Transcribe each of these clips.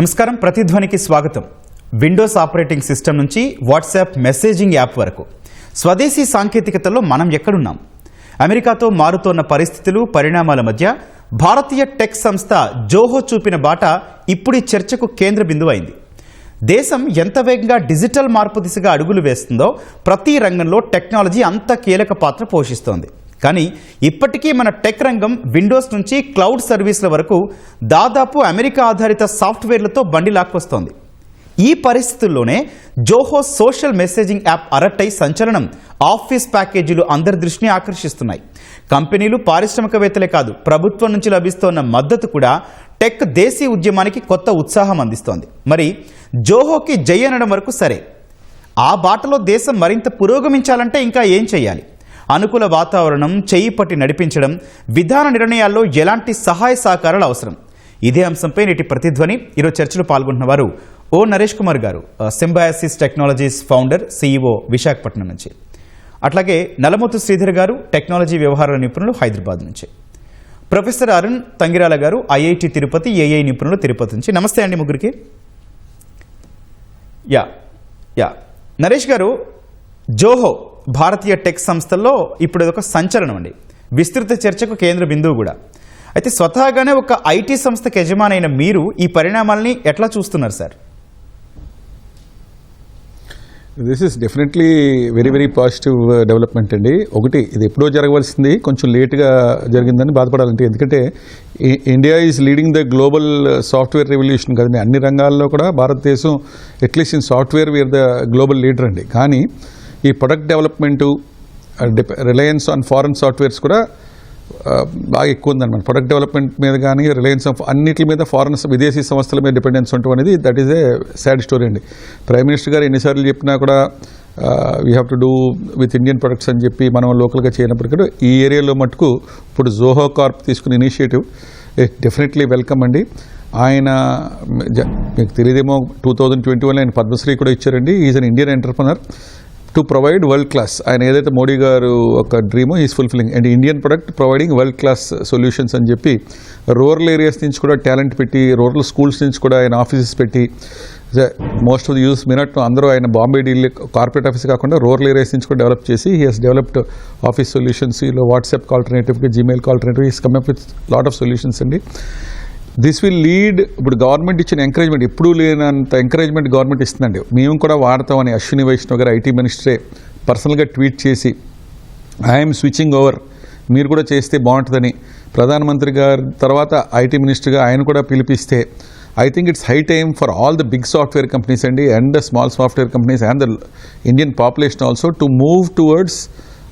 నమస్కారం, ప్రతిధ్వనికి స్వాగతం. Windows operating system నుంచి వాట్సాప్ మెసేజింగ్ యాప్ వరకు స్వదేశీ సాంకేతికతలో మనం ఎక్కడున్నాం? అమెరికాతో మారుతోన్న పరిస్థితులు, పరిణామాల మధ్య భారతీయ టెక్ సంస్థ జోహో చూపిన బాట ఇప్పుడు ఈ చర్చకు కేంద్ర బిందువు అయింది. దేశం ఎంత వేగంగా డిజిటల్ మార్పు దిశగా అడుగులు వేస్తుందో ప్రతి రంగంలో టెక్నాలజీ అంత కీలక పాత్ర పోషిస్తోంది. కానీ ఇప్పటికీ మన టెక్ రంగం విండోస్ నుంచి క్లౌడ్ సర్వీసుల వరకు దాదాపు అమెరికా ఆధారిత సాఫ్ట్వేర్లతో బండి లాక్కొస్తోంది. ఈ పరిస్థితుల్లోనే Zoho social messaging app Arattai సంచలనం, ఆఫీస్ ప్యాకేజీలు అందరి దృష్టిని ఆకర్షిస్తున్నాయి. కంపెనీలు, పారిశ్రామికవేత్తలే కాదు, ప్రభుత్వం నుంచి లభిస్తోన్న మద్దతు కూడా టెక్ దేశీ ఉద్యమానికి కొత్త ఉత్సాహం అందిస్తోంది. మరి జోహోకి జై అనడం వరకు సరే, ఆ బాటలో దేశం మరింత పురోగమించాలంటే ఇంకా ఏం చేయాలి? అనుకూల వాతావరణం, చేయి పట్టి నడిపించడం, విధాన నిర్ణయాల్లో ఎలాంటి సహాయ సహకారాలు అవసరం? ఇదే అంశంపై నేటి ప్రతిధ్వని ఈరోజు చర్చలో పాల్గొంటున్న వారు ఓ నరేష్ కుమార్ గారు, Symbiosis technologies founder, CEO, Visakhapatnam నుంచి. అట్లాగే నలమోతు శ్రీధర్ గారు, టెక్నాలజీ వ్యవహారాల నిపుణులు, హైదరాబాద్ నుంచి. ప్రొఫెసర్ అరుణ్ తంగిరాల గారు, IIT తిరుపతి, AI నిపుణులు, తిరుపతి నుంచి. నమస్తే అండి ముగ్గురికి. నరేష్ గారు, జోహో భారతీయ టెక్ సంస్థల్లో ఇప్పుడు ఒక సంచలనం అండి, విస్తృత చర్చకు కేంద్ర బిందువు కూడా. అయితే స్వతహాగానే ఒక IT సంస్థకు యజమానైన మీరు ఈ పరిణామాలని ఎట్లా చూస్తున్నారు sir? This is definitely very positive development అండి. ఒకటి, ఇది ఎప్పుడో జరగవలసింది, కొంచెం లేట్గా జరిగిందని బాధపడాలంటే, ఎందుకంటే India is leading the global software revolution కదండి. అన్ని రంగాల్లో కూడా భారతదేశం at least in software we are the global leader అండి. కానీ ఈ product development, reliance on foreign softwares కూడా బాగా ఎక్కువ ఉందన్నమాట. ప్రొడక్ట్ డెవలప్మెంట్ మీద కానీ, రిలయన్స్ అన్నిటి మీద ఫారెన్ విదేశీ సంస్థల మీద డిపెండెన్స్ ఉండటం అనేది that is a sad story అండి. ప్రైమ్ మినిస్టర్ గారు ఎన్నిసార్లు చెప్పినా కూడా we have to do with Indian products అని చెప్పి మనం లోకల్గా చేయనప్పటికీ ఈ ఏరియాలో మటుకు ఇప్పుడు జోహో కార్ప్ తీసుకున్న ఇనిషియేటివ్ డెఫినెట్లీ వెల్కమ్ అండి. ఆయన మీకు తెలియదేమో, 2021 ఆయన పద్మశ్రీ కూడా ఇచ్చారండి. Is an Indian entrepreneur to provide world class. ఆయన ఏదైతే మోడీ గారు ఒక డ్రీమో is fulfilling and Indian product providing world class solutions అని చెప్పి రూరల్ ఏరియాస్ నుంచి కూడా టాలెంట్ పెట్టి, రూరల్ స్కూల్స్ నుంచి కూడా ఆయన ఆఫీసెస్ పెట్టి, most of the use minute అందరూ ఆయన బాంబే డీల్ కార్పొరేట్ ఆఫీస్ కాకుండా రూరల్ ఏరియాస్ నుంచి కూడా డెవలప్ చేసి he has developed office solutions. ఈలో వాట్సాప్ ఆల్టర్నేటివ్కి, Gmail alternative, is come up with lot of solutions అండి. This will lead. ఇప్పుడు గవర్నమెంట్ ఇచ్చిన ఎంకరేజ్మెంట్, ఎప్పుడూ లేనంత ఎంకరేజ్మెంట్ గవర్నమెంట్ ఇస్తుందండి. మేము కూడా వాడతామని అశ్విని వైష్ణవ్ గారు IT మినిస్టరే పర్సనల్గా ట్వీట్ చేసి ఐఎమ్ స్విచ్చింగ్ ఓవర్, మీరు కూడా చేస్తే బాగుంటుందని ప్రధానమంత్రి గారి తర్వాత IT మినిస్టర్గా ఆయన కూడా పిలిపిస్తే I think it's high time for all the big software companies అండి and the small software companies and the Indian population also to move towards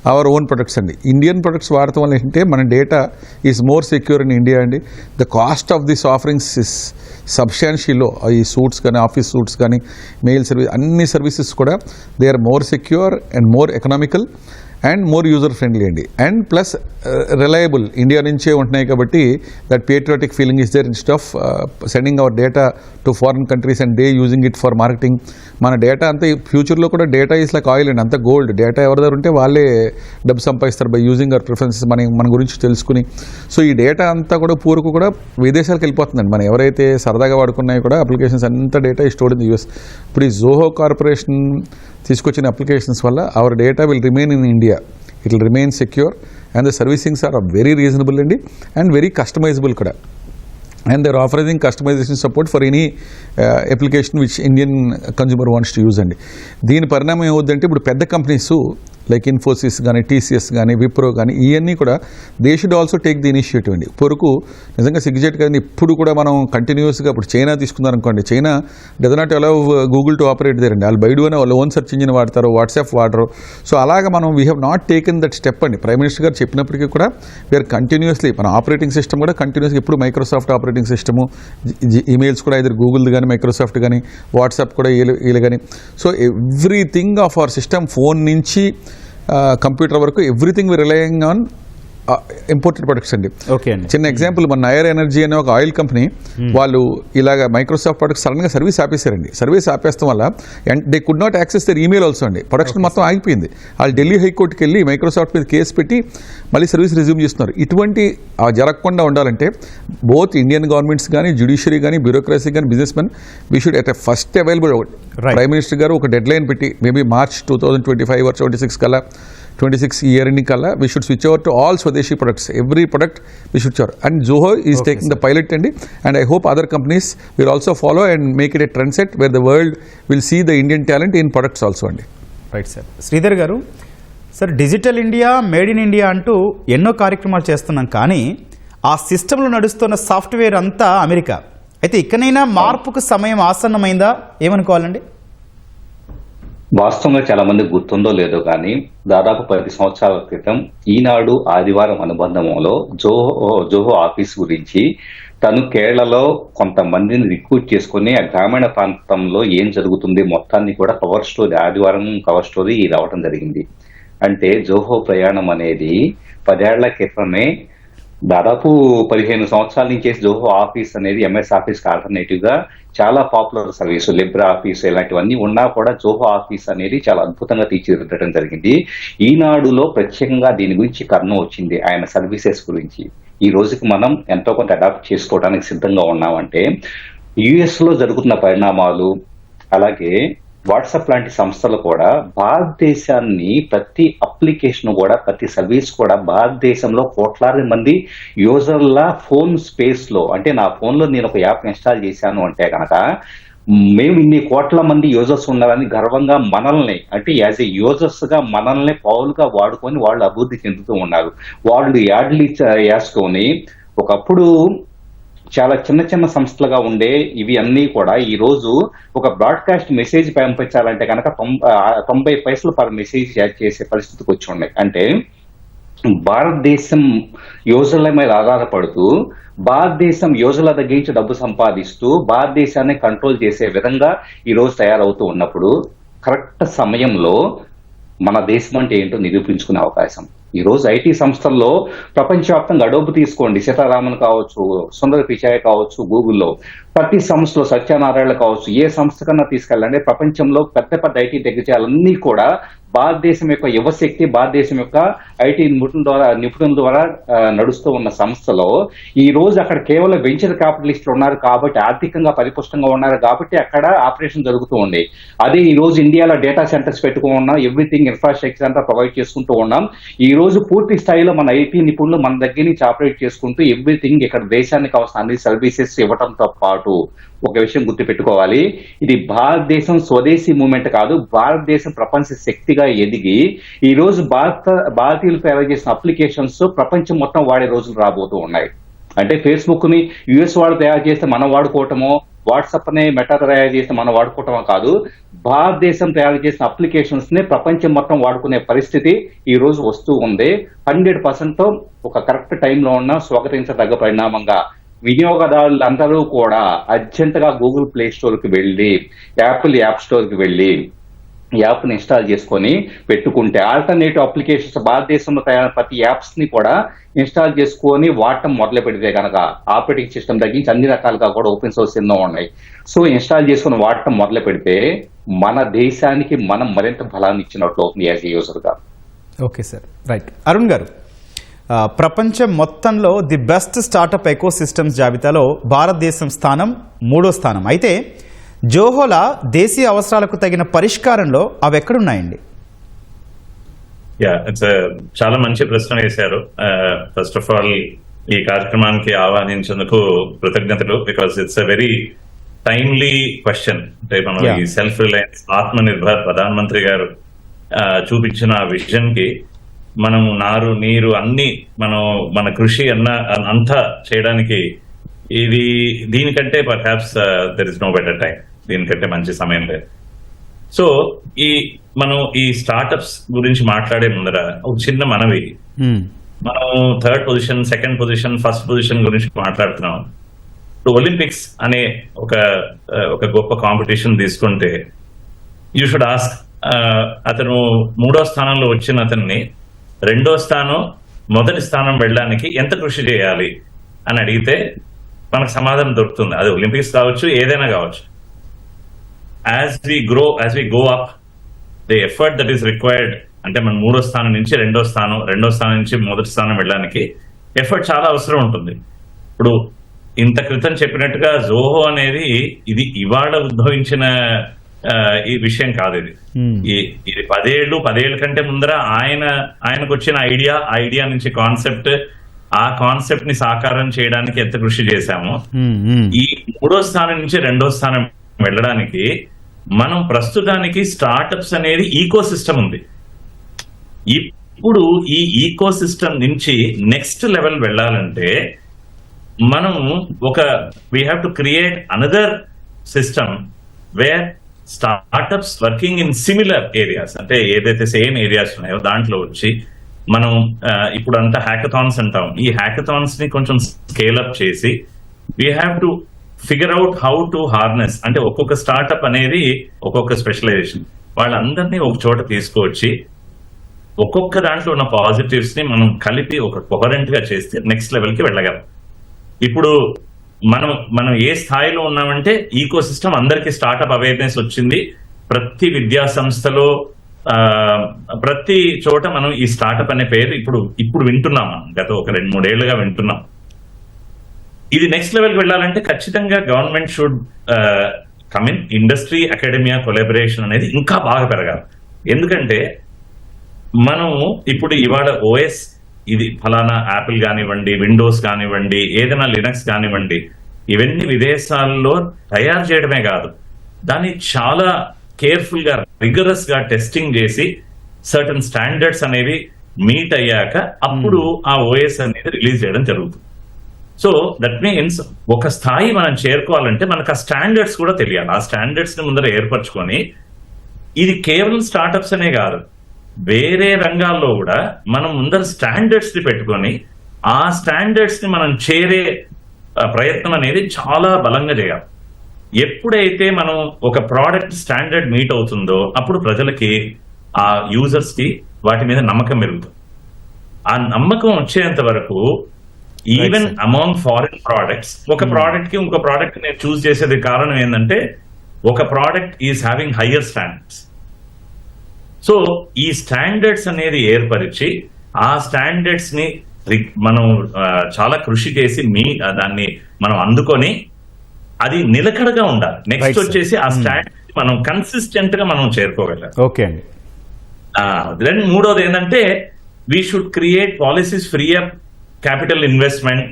our own products అండి. ఇండియన్ ప్రొడక్ట్స్ వాడటం వల్ల ఏంటంటే మన data is more secure in India అండి. The cost of this offerings is substantial. ఈ suits కానీ, office suits కానీ, mail service, అన్ని సర్వీసెస్ కూడా they are more secure and more economical and more user friendly అండి. అండ్ ప్లస్ రిలయబుల్, ఇండియా నుంచే ఉంటున్నాయి కాబట్టి that patriotic feeling is there instead of sending our data to foreign countries and they using it for marketing. మన data అంతా ఫ్యూచర్లో కూడా data is like oil అండి, అంత గోల్డ్. డేటా ఎవరి దగ్గర ఉంటే వాళ్ళే డబ్బు సంపాదిస్తారు బై యూజింగ్ అవర్ ప్రిఫరెన్సెస్, మన గురించి తెలుసుకుని. సో ఈ డేటా అంతా కూడా పూర్వకు కూడా విదేశాలకు వెళ్ళిపోతుందండి. మనం ఎవరైతే సరదాగా వాడుకున్నాయో కూడా అప్లికేషన్స్ అంత data stored in the US. ఇప్పుడు ఈ జోహో కార్పొరేషన్ తీసుకొచ్చిన అప్లికేషన్స్ వల్ల our data will remain in India, it will remain secure and the servicings are very reasonable అండి అండ్ వెరీ కస్టమైజబుల్ కూడా. And they're offering customization support for any application which Indian consumer wants to use అండి. దీని పరిణామం ఏమవుద్దంటే, ఇప్పుడు పెద్ద companies like Infosys కానీ, TCS కానీ, విప్రో కానీ, ఇవన్నీ కూడా they should also take the initiative అండి. పొరకు నిజంగా సిగ్జెట్ కదండి. ఇప్పుడు కూడా మనం కంటిన్యూస్గా ఇప్పుడు చైనా తీసుకున్నారనుకోండి, China does not allow Google to operate there అండి. వాళ్ళు బైడు అనే వాళ్ళ ఓన్ సెర్చ్ ఇంజిన్ వాడతారు, వాట్సాప్ వాడరు. సో అలాగా మనం we have not taken that step అండి. ప్రైమ్ మినిస్టర్ గారు చెప్పినప్పటికీ కూడా వీఆర్ కంటిన్యూస్లీ, మన ఆపరేటింగ్ సిస్టమ్ కూడా కంటిన్యూస్గా ఇప్పుడు మైక్రోసాఫ్ట్ ఆపరేటింగ్ సిస్టము, ఈమెయిల్స్ కూడా ఇద్దరు గూగుల్ కానీ, మైక్రోసాఫ్ట్ కానీ, వాట్సాప్ కూడా వీళ్ళు కానీ. So everything of our system, phone నుంచి కంప్యూటర్ వరకు everything we relying on imported products అండి. ఓకే అండి. చిన్న ఎగ్జాంపుల్, మన నయర్ ఎనర్జీ అనే ఒక ఆయిల్ కంపెనీ వాళ్ళు ఇలాగ మైక్రోసాఫ్ట్ ప్రొడక్ట్స్ సడన్గా సర్వీస్ ఆపేశారండి. సర్వీస్ ఆపేస్తాం వల్ల they could not access their email also అండి. ప్రొడక్షన్ మొత్తం ఆగిపోయింది. వాళ్ళు ఢిల్లీ హైకోర్టుకి వెళ్ళి మైక్రోసాఫ్ట్ మీద కేసు పెట్టి మళ్ళీ సర్వీస్ రిజ్యూమ్ చేస్తున్నారు. ఇటువంటి జరగకుండా ఉండాలంటే బోత్ ఇండియన్ గవర్నమెంట్స్ కానీ, జ్యుడిషియరీ కానీ, బ్యూరోక్రసీ కానీ, business men we should at first available. Prime minister గారు ఒక డెడ్ లైన్ పెట్టి మేబీ March 2025 or 26 కల్లా, 26 year ending kalla, we should switch over to all Swadeshi products. Every product we should switch over. And Zoho is taking the pilot and I hope other companies will also follow and make it a trend set where the world will see the Indian talent in products also. Right sir. Sridhar గారు, sir digital India, made in India అంటూ ఎన్నో కార్యక్రమాలు చేస్తున్నాం, కానీ ఆ సిస్టంలో నడుస్తున్న software అంతా అమెరికా. అయితే ఇక్కడైనా మార్పుకు సమయం ఆసన్నమైందా ఏమనుకోవాలండి? వాస్తవంగా చాలా మంది గుర్తుందో లేదో కానీ దాదాపు 10 సంవత్సరాల క్రితం ఈనాడు ఆదివారం అనుబంధంలో జోహో ఆఫీస్ గురించి తను కేరళలో కొంతమందిని రిక్రూట్ చేసుకుని ఆ గ్రామీణ ప్రాంతంలో ఏం జరుగుతుంది మొత్తాన్ని కూడా కవర్ స్టోరీ, ఆదివారం కవర్ స్టోరీ రావడం జరిగింది. అంటే జోహో ప్రయాణం అనేది 10 ఏళ్ల క్రితమే, దాదాపు 15 సంవత్సరాల నుంచి జోహో ఆఫీస్ అనేది ఎంఎస్ ఆఫీస్ కి ఆల్టర్నేటివ్ గా చాలా పాపులర్ సర్వీస్, లిబ్రా ఆఫీస్ ఇలాంటివన్నీ ఉన్నా కూడా జోహో ఆఫీస్ అనేది చాలా అద్భుతంగా తీర్చిదిద్దడం జరిగింది. ఈనాడులో ప్రత్యేకంగా దీని గురించి కథనం వచ్చింది, ఆయన సర్వీసెస్ గురించి. ఈ రోజుకి మనం ఎంతో కొంత అడాప్ట్ చేసుకోవడానికి సిద్ధంగా ఉన్నామంటే యుఎస్ లో జరుగుతున్న పరిణామాలు, అలాగే వాట్సాప్ లాంటి సంస్థలు కూడా భారతదేశాన్ని ప్రతి అప్లికేషన్ కూడా, ప్రతి సర్వీస్ కూడా భారతదేశంలో కోట్లాది మంది యూజర్ల ఫోన్ స్పేస్ లో, అంటే నా ఫోన్ లో నేను ఒక యాప్ ఇన్స్టాల్ చేశాను అంటే కనుక మేము ఇన్ని కోట్ల మంది యూజర్స్ ఉన్నారని గర్వంగా మనల్ని, అంటే యాజ్ ఏ యూజర్స్ గా మనల్ని పౌరులుగా వాడుకొని వాళ్ళు అభివృద్ధి చెందుతూ ఉన్నారు. వాళ్ళు యాడ్లు వేసుకొని ఒకప్పుడు చాలా చిన్న చిన్న సంస్థలుగా ఉండే ఇవి అన్నీ కూడా ఈ రోజు ఒక బ్రాడ్కాస్ట్ మెసేజ్ పంపించాలంటే కనుక 90 పైసలు పర్ మెసేజ్ చేసే పరిస్థితికి వచ్చి ఉన్నాయి. అంటే భారతదేశం యూజర్ల మీద ఆధారపడుతూ, భారతదేశం యూజర్ల దగ్గర నుంచి డబ్బు సంపాదిస్తూ భారతదేశాన్ని కంట్రోల్ చేసే విధంగా ఈ రోజు తయారవుతూ ఉన్నప్పుడు కరెక్ట్ సమయంలో మన దేశం అంటే ఏంటో నిరూపించుకునే అవకాశం. ఈ రోజు ఐటీ సంస్థల్లో ప్రపంచవ్యాప్తంగా అడోబ్ తీసుకోండి, సీతారామన్ కావచ్చు, సుందర్ పిచాయ్ కావచ్చు, గూగుల్లో ప్రతి సంస్థలో సత్యనారాయణ కావచ్చు, ఏ సంస్థ కన్నా తీసుకెళ్ళండి, ప్రపంచంలో పెద్ద పెద్ద ఐటీ దిగ్గజాలన్నీ కూడా భారతదేశం యొక్క యువశక్తి, భారతదేశం యొక్క ఐటీ నిపుణుల ద్వారా నడుస్తూ ఉన్న సంస్థలో ఈ రోజు అక్కడ కేవలం వెంచర్ క్యాపిటలిస్టులు ఉన్నారు కాబట్టి, ఆర్థికంగా పరిపుష్టంగా ఉన్నారు కాబట్టి అక్కడ ఆపరేషన్ జరుగుతూ ఉంది. అదే ఈ రోజు ఇండియాలో డేటా సెంటర్స్ పెట్టుకున్నాం, ఎవ్రీథింగ్ ఇన్ఫ్రాస్ట్రక్చర్ అంతా ప్రొవైడ్ చేసుకుంటూ ఉన్నాం. ఈ రోజు పూర్తి స్థాయిలో మన ఐటీ నిపుణులు మన దగ్గర నుంచి ఆపరేట్ చేసుకుంటూ ఎవ్రీథింగ్ ఇక్కడ దేశానికి కావాల్సిన అన్ని సర్వీసెస్ ఇవ్వడంతో పాటు ఒక విషయం గుర్తుపెట్టుకోవాలి, ఇది భారతదేశం స్వదేశీ మూవ్మెంట్ కాదు, భారతదేశం ప్రపంచ శక్తిగా ఎదిగి ఈ రోజు భారతీయులు తయారు చేసిన అప్లికేషన్స్ ప్రపంచం మొత్తం వాడే రోజులు రాబోతూ ఉన్నాయి. అంటే ఫేస్బుక్ ని యుఎస్ వాళ్ళు తయారు చేస్తే మనం వాడుకోవటమో, వాట్సాప్ ని మెటా తయారు చేస్తే మనం వాడుకోవటమో కాదు, భారతదేశం తయారు చేసిన అప్లికేషన్స్ ని ప్రపంచం మొత్తం వాడుకునే పరిస్థితి ఈ రోజు వస్తూ ఉంది. 100% ఒక కరెక్ట్ టైంలో ఉన్న స్వాగతించదగ్గ పరిణామంగా వినియోగదారులందరూ కూడా అర్జెంటుగా గూగుల్ ప్లే స్టోర్ కి వెళ్ళి, యాపిల్ యాప్ స్టోర్ కి వెళ్ళి యాప్ ని ఇన్స్టాల్ చేసుకొని పెట్టుకుంటే, ఆల్టర్నేటివ్ అప్లికేషన్స్ భారతదేశంలో తయారైన ప్రతి యాప్స్ ని కూడా ఇన్స్టాల్ చేసుకొని వాడటం మొదలు పెడితే కనుక, ఆపరేటింగ్ సిస్టమ్ తగ్గించి అన్ని రకాలుగా కూడా ఓపెన్ సోర్స్ ఎన్నో ఉన్నాయి, సో ఇన్స్టాల్ చేసుకుని వాడటం మొదలు పెడితే మన దేశానికి మనం మరింత బలాన్ని ఇచ్చినట్లు అవుతుంది యాజ్ ఏ యూజర్ గా. Okay sir, right. అరుణ్ గారు, ప్రపంచం మొత్తంలో the best startup ecosystems జాబితాలో భారతదేశం స్థానం 3వ స్థానం. అయితే జోహోల దేశీయ అవసరాలకు తగిన పరిష్కారంలో అవి ఎక్కడున్నాయండి? చాలా మంచి ప్రశ్న వేశారు. ఫస్ట్ ఆఫ్ ఆల్ ఈ కార్యక్రమానికి ఆహ్వానించేందుకు కృతజ్ఞతలు, because it's a very timely question. అంటే మనం ఈ సెల్ఫ్ రిలయన్స్, ఆత్మ నిర్భర్ ప్రధానమంత్రి గారు చూపించిన విజన్ కి మనం నారు నీరు అన్ని మన కృషి అంతా చేయడానికి ఇది దీనికంటే perhaps there is no better time, దీనికంటే మంచి సమయం లేదు. సో మనం ఈ స్టార్టప్స్ గురించి మాట్లాడే ముందర ఒక చిన్న మనవి, మనం 3rd position, 2nd position, 1st position గురించి మాట్లాడుతున్నాం. ఇప్పుడు ఒలింపిక్స్ అనే ఒక గొప్ప కాంపిటీషన్ తీసుకుంటే యూ షుడ్ ఆస్క్, అతను 3వ స్థానంలో వచ్చిన అతన్ని 2వ స్థానం మొదటి స్థానం వెళ్ళడానికి ఎంత కృషి చేయాలి అని అడిగితే మనకు సమాధానం దొరుకుతుంది. అది ఒలింపిక్స్ కావచ్చు, ఏదైనా కావచ్చు. As we go up the effort that is required, అంటే మనం 3వ స్థానం నుంచి 2వ స్థానం నుంచి మొదటి స్థానం వెళ్ళడానికి ఎఫర్ట్ చాలా అవసరం ఉంటుంది. ఇప్పుడు ఇంత క్రితం చెప్పినట్టుగా జోహో అనేది ఇది ఇవాళ ఉద్భవించిన ఈ విషయం కాదు. ఇది 10 ఏళ్ళ కంటే ముందర ఆయనకు వచ్చిన ఐడియా నుంచి ఆ కాన్సెప్ట్ ని సాకారం చేయడానికి ఎంత కృషి చేశామో, ఈ 3వ స్థానం నుంచి 2వ స్థానం వెళ్ళడానికి మనం ప్రస్తుతానికి స్టార్టప్స్ అనేది ఈకో సిస్టమ్ ఉంది. ఇప్పుడు ఈ ఈకో సిస్టమ్ నుంచి నెక్స్ట్ లెవెల్ వెళ్ళాలంటే మనం we have to create another system wear startups working in similar areas, అంటే ఏదైతే సేమ్ ఏరియాస్ ఉన్నాయో దాంట్లో వచ్చి మనం ఇప్పుడు అంతా హ్యాకథాన్స్ అంటాం. ఈ హ్యాకథాన్స్ ని కొంచెం స్కేల్ అప్ చేసి we have to figure out how to harness, అంటే ఒక్కొక్క స్టార్ట్అప్ అనేది ఒక్కొక్క స్పెషలైజేషన్, వాళ్ళందరినీ ఒక చోట తీసుకువచ్చి ఒక్కొక్క దాంట్లో ఉన్న పాజిటివ్స్ ని మనం కలిపి ఒక కొహరెంట్ గా చేస్తే నెక్స్ట్ లెవెల్ కి వెళ్ళగలం. ఇప్పుడు మనం ఏ స్థాయిలో ఉన్నామంటే ఈకో సిస్టమ్ అందరికీ స్టార్ట్అప్ అవేర్నెస్ వచ్చింది. ప్రతి విద్యా సంస్థలో ప్రతి చోట మనం ఈ స్టార్ట్అప్ అనే పేరు ఇప్పుడు వింటున్నాం. మనం గత ఒక 2-3 ఏళ్లుగా వింటున్నాం. ఇది నెక్స్ట్ లెవెల్కి వెళ్ళాలంటే ఖచ్చితంగా government should come in. Industry academia collaboration అనేది ఇంకా బాగా పెరగాలి. ఎందుకంటే మనము ఇప్పుడు ఇవాళ ఓఎస్ ఇది ఫలానా యాపిల్ కానివ్వండి, విండోస్ కానివ్వండి, ఏదైనా లినక్స్ కానివ్వండి, ఇవన్నీ విదేశాల్లో తయారు చేయడమే కాదు, దాన్ని చాలా కేర్ఫుల్ గా రిగరస్ గా టెస్టింగ్ చేసి సర్టన్ స్టాండర్డ్స్ అనేవి మీట్ అయ్యాక అప్పుడు ఆ ఓఎస్ అనేది రిలీజ్ చేయడం జరుగుతుంది. సో దట్ మీన్స్ ఒక స్థాయి మనం చేరుకోవాలంటే మనకు ఆ స్టాండర్డ్స్ కూడా తెలియాలి. ఆ స్టాండర్డ్స్ ని ముందర ఏర్పరచుకొని, ఇది కేవలం స్టార్టప్స్ అనే కాదు, వేరే రంగాల్లో కూడా మనం ముందర స్టాండర్డ్స్ ని పెట్టుకొని ఆ స్టాండర్డ్స్ ని మనం చేరే ప్రయత్నం అనేది చాలా బలంగా చేయాలి. ఎప్పుడైతే మనం ఒక ప్రోడక్ట్ స్టాండర్డ్ మీట్ అవుతుందో అప్పుడు ప్రజలకి, ఆ యూజర్స్ కి వాటి మీద నమ్మకం పెరుగుతుంది. ఆ నమ్మకం వచ్చేంత వరకు ఈవెన్ అమాంగ్ ఫారిన్ ప్రోడక్ట్స్, ఒక ప్రోడక్ట్ కి ఇంకో ప్రోడక్ట్ నేను చూస్ చేసేది కారణం ఏంటంటే ఒక product is having higher standards. So ఈ స్టాండర్డ్స్ అనేది ఏర్పరిచి ఆ స్టాండర్డ్స్ ని మనం చాలా కృషి చేసి దాన్ని మనం అందుకొని అది నిలకడగా ఉండాలి. నెక్స్ట్ వచ్చేసి ఆ స్టాండర్డ్ మనం కన్సిస్టెంట్ గా మనం చేరుకోగలం. ఓకే అండి. దెన్ మూడోది ఏంటంటే we should create policies free up capital investment.